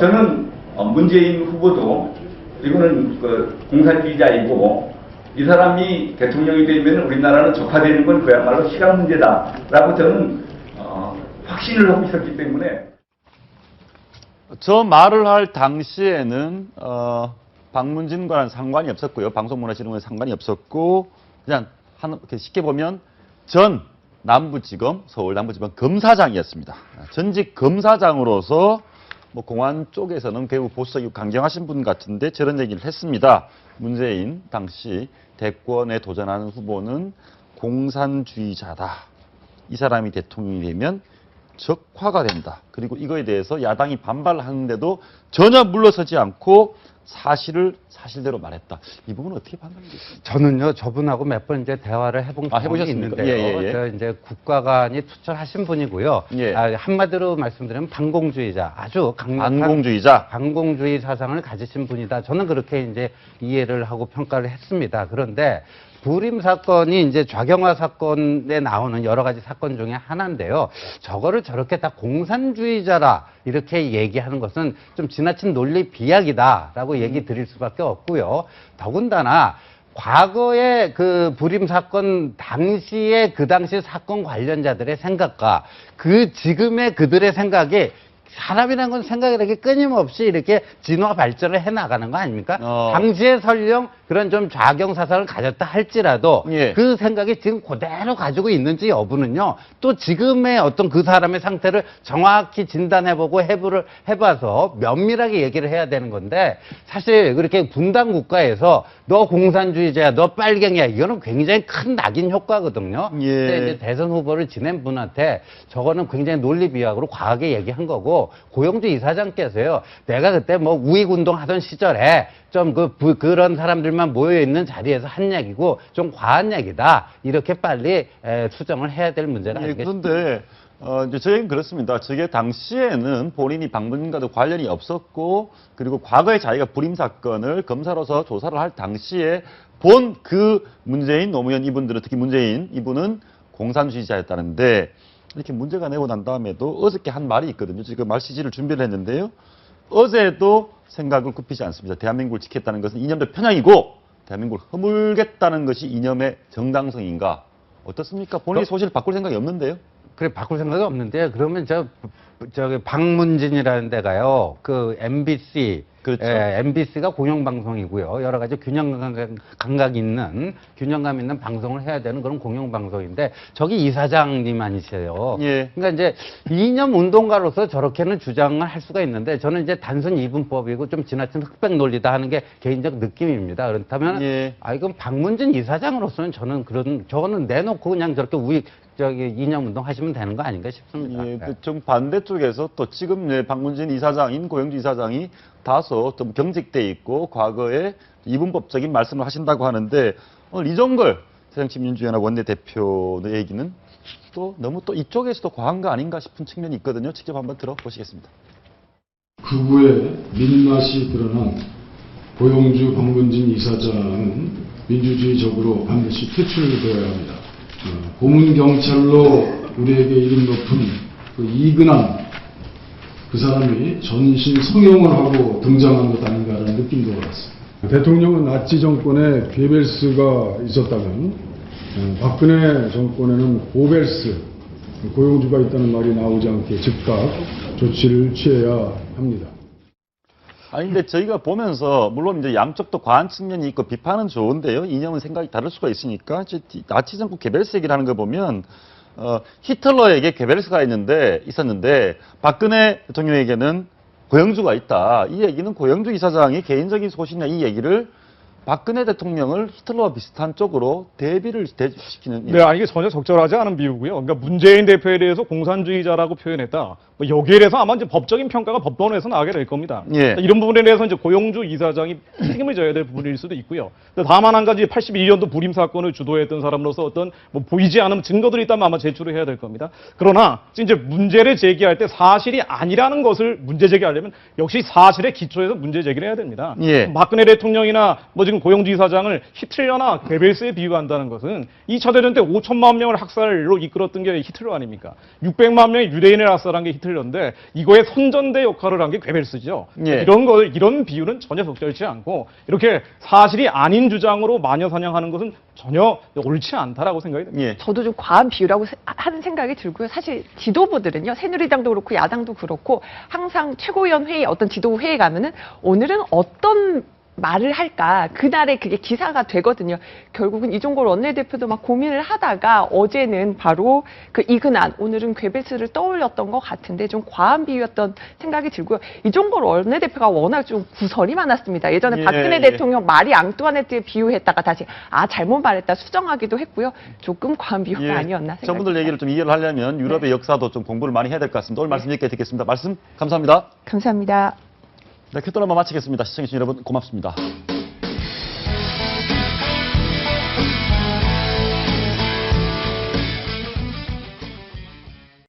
저는 문재인 후보도 이거는 공산주의자이고, 이 사람이 대통령이 되면 우리나라는 적화되는 건 그야말로 시간 문제다라고 저는 확신을 하고 있었기 때문에. 저 말을 할 당시에는 박문진과는 상관이 없었고요. 방송문화진흥원에 상관이 없었고, 그냥 쉽게 보면 전 남부지검, 서울 남부지검 검사장이었습니다. 전직 검사장으로서 뭐 공안 쪽에서는 결국 보수적이고 강경하신 분 같은데 저런 얘기를 했습니다. 문재인 당시 대권에 도전하는 후보는 공산주의자다. 이 사람이 대통령이 되면 적화가 된다. 그리고 이거에 대해서 야당이 반발하는데도 전혀 물러서지 않고 사실을 사실대로 말했다. 이 부분은 어떻게 판단하겠습니까? 저는요, 저분하고 몇 번 이제 대화를 해본 경험이 해보셨습니까? 있는데요. 예. 저 이제 국가관이 투철하신 분이고요. 예. 한마디로 말씀드리면 반공주의자, 아주 강력한 반공주의 사상을 가지신 분이다. 저는 그렇게 이제 이해를 하고 평가를 했습니다. 그런데 불임 사건이 이제 좌경화 사건에 나오는 여러 가지 사건 중에 하나인데요. 저거를 저렇게 다 공산주의자라 이렇게 얘기하는 것은 좀 지나친 논리 비약이다라고 얘기 드릴 수밖에 없고요. 더군다나 과거의 그 불임 사건 당시에 그 당시 사건 관련자들의 생각과 그 지금의 그들의 생각이, 사람이라는 건 생각이 이렇게 끊임없이 이렇게 진화 발전을 해 나가는 거 아닙니까? 당시에 설령 그런 좀 좌경 사상을 가졌다 할지라도 그 생각이 지금 그대로 가지고 있는지 여부는요, 또 지금의 어떤 그 사람의 상태를 정확히 진단해보고 해부를 해봐서 면밀하게 얘기를 해야 되는 건데, 사실 그렇게 분단 국가에서 너 공산주의자야, 너 빨갱이야, 이거는 굉장히 큰 낙인 효과거든요. 근데 이제 대선 후보를 지낸 분한테 저거는 굉장히 논리 비약으로 과하게 얘기한 거고, 고영주 이사장께서요, 내가 그때 뭐 우익운동 하던 시절에 좀 그런 사람들만 모여있는 자리에서 한 얘기고 좀 과한 얘기다, 이렇게 빨리 수정을 해야 될 문제가 아니겠습니까? 그런데 이제 저희는 그렇습니다. 저게 당시에는 본인이 박문진과도 관련이 없었고, 그리고 과거에 자기가 불임 사건을 검사로서 조사를 할 당시에 본 그 문재인, 노무현 이분들은, 특히 문재인 이분은 공산주의자였다는데, 이렇게 문제가 내고 난 다음에도 어저께 한 말이 있거든요. 지금 말 CG를 준비를 했는데요. 어제도 생각을 굽히지 않습니다. 대한민국을 지켰다는 것은 이념의 편향이고, 대한민국을 허물겠다는 것이 이념의 정당성인가? 어떻습니까? 본인이 소신을 바꿀 생각이 없는데요? 그래, 바꿀 생각이 없는데, 그러면 저기 박문진이라는 데가요, 그 MBC, 그렇죠. MBC가 공영방송이고요. 여러 가지 균형감 있는 방송을 해야 되는 그런 공영방송인데, 저기 이사장님 아니세요. 그러니까 이제 이념 운동가로서 저렇게는 주장을 할 수가 있는데, 저는 이제 단순 이분법이고 좀 지나친 흑백 논리다 하는 게 개인적 느낌입니다. 그렇다면, 이건 박문진 이사장으로서는 저는 저거는 내놓고 그냥 저렇게 이념 운동 하시면 되는 거 아닌가 싶습니다. 좀 반대쪽에서 또 지금 박문진 이사장인 고영주 이사장이 다소 좀 경직돼 있고 과거에 이분법적인 말씀을 하신다고 하는데, 오늘 이종걸 새정치민주연합 원내대표의 얘기는 또 너무 또 이쪽에서도 과한 거 아닌가 싶은 측면이 있거든요. 직접 한번 들어보시겠습니다. 극우의 민낯이 드러난 고영주 박문진 이사장은 민주주의적으로 반드시 퇴출되어야 합니다. 고문경찰로 우리에게 이름 높은 그 이근한 그 사람이 전신 성형을 하고 등장한 것 아닌가라는 느낌도 받았습니다. 대통령은 나치 정권에 괴벨스가 있었다면 박근혜 정권에는 고벨스, 고용주가 있다는 말이 나오지 않게 즉각 조치를 취해야 합니다. 아니, 근데 저희가 보면서, 물론 이제 양쪽도 과한 측면이 있고 비판은 좋은데요. 이념은 생각이 다를 수가 있으니까. 나치 정권 괴벨스 얘기를 하는 거 보면, 히틀러에게 괴벨스가 있었는데, 박근혜 대통령에게는 고영주가 있다. 이 얘기는 고영주 이사장이 개인적인 소신이나 이 얘기를 박근혜 대통령을 히틀러와 비슷한 쪽으로 대시키는. 네, 아니, 이게 전혀 적절하지 않은 비유고요. 그러니까 문재인 대표에 대해서 공산주의자라고 표현했다. 뭐 여기에 대해서 아마 이제 법적인 평가가 법원에서 나게 될 겁니다. 예. 이런 부분에 대해서 이제 고용주 이사장이 책임을 져야 될 부분일 수도 있고요. 다만 한 가지 81년도 불임 사건을 주도했던 사람으로서 어떤 뭐 보이지 않은 증거들이 있다면 아마 제출을 해야 될 겁니다. 그러나 이제 문제를 제기할 때 사실이 아니라는 것을 문제 제기하려면 역시 사실에 기초해서 문제 제기를 해야 됩니다. 예. 박근혜 대통령이나 뭐 지금 고용주 이사장을 히틀러나 괴벨스에 비유한다는 것은 2차 대전 때 5천만 명을 학살로 이끌었던 게 히틀러 아닙니까? 600만 명의 유대인을 학살한 게 히틀러인데 이거의 선전대 역할을 한 게 괴벨스죠. 예. 이런 비유는 전혀 적절치 않고 이렇게 사실이 아닌 주장으로 마녀 사냥하는 것은 전혀 옳지 않다라고 생각이 됩니다. 예. 저도 좀 과한 비유라고 하는 생각이 들고요. 사실 지도부들은요, 새누리당도 그렇고 야당도 그렇고 항상 최고위원 회의, 어떤 지도부 회의 가면은 오늘은 어떤 말을 할까, 그날에 그게 기사가 되거든요. 결국은 이종걸 원내대표도 막 고민을 하다가 어제는 바로 그 이근한, 오늘은 괴벨스를 떠올렸던 것 같은데 좀 과한 비유였던 생각이 들고요. 이종걸 원내대표가 워낙 좀 구설이 많았습니다. 예전에 예, 박근혜 예. 대통령 마리 앙뚜아네트에 비유했다가 다시 잘못 말했다 수정하기도 했고요. 조금 과한 비유가 아니었나 생각합니다. 저분들 얘기를 좀 이해를 하려면 유럽의 역사도 좀 공부를 많이 해야 될 것 같습니다. 오늘 말씀 이렇게 듣겠습니다. 말씀 감사합니다. 감사합니다. 네, 큐톤 한번 마치겠습니다. 시청해주신 여러분 고맙습니다.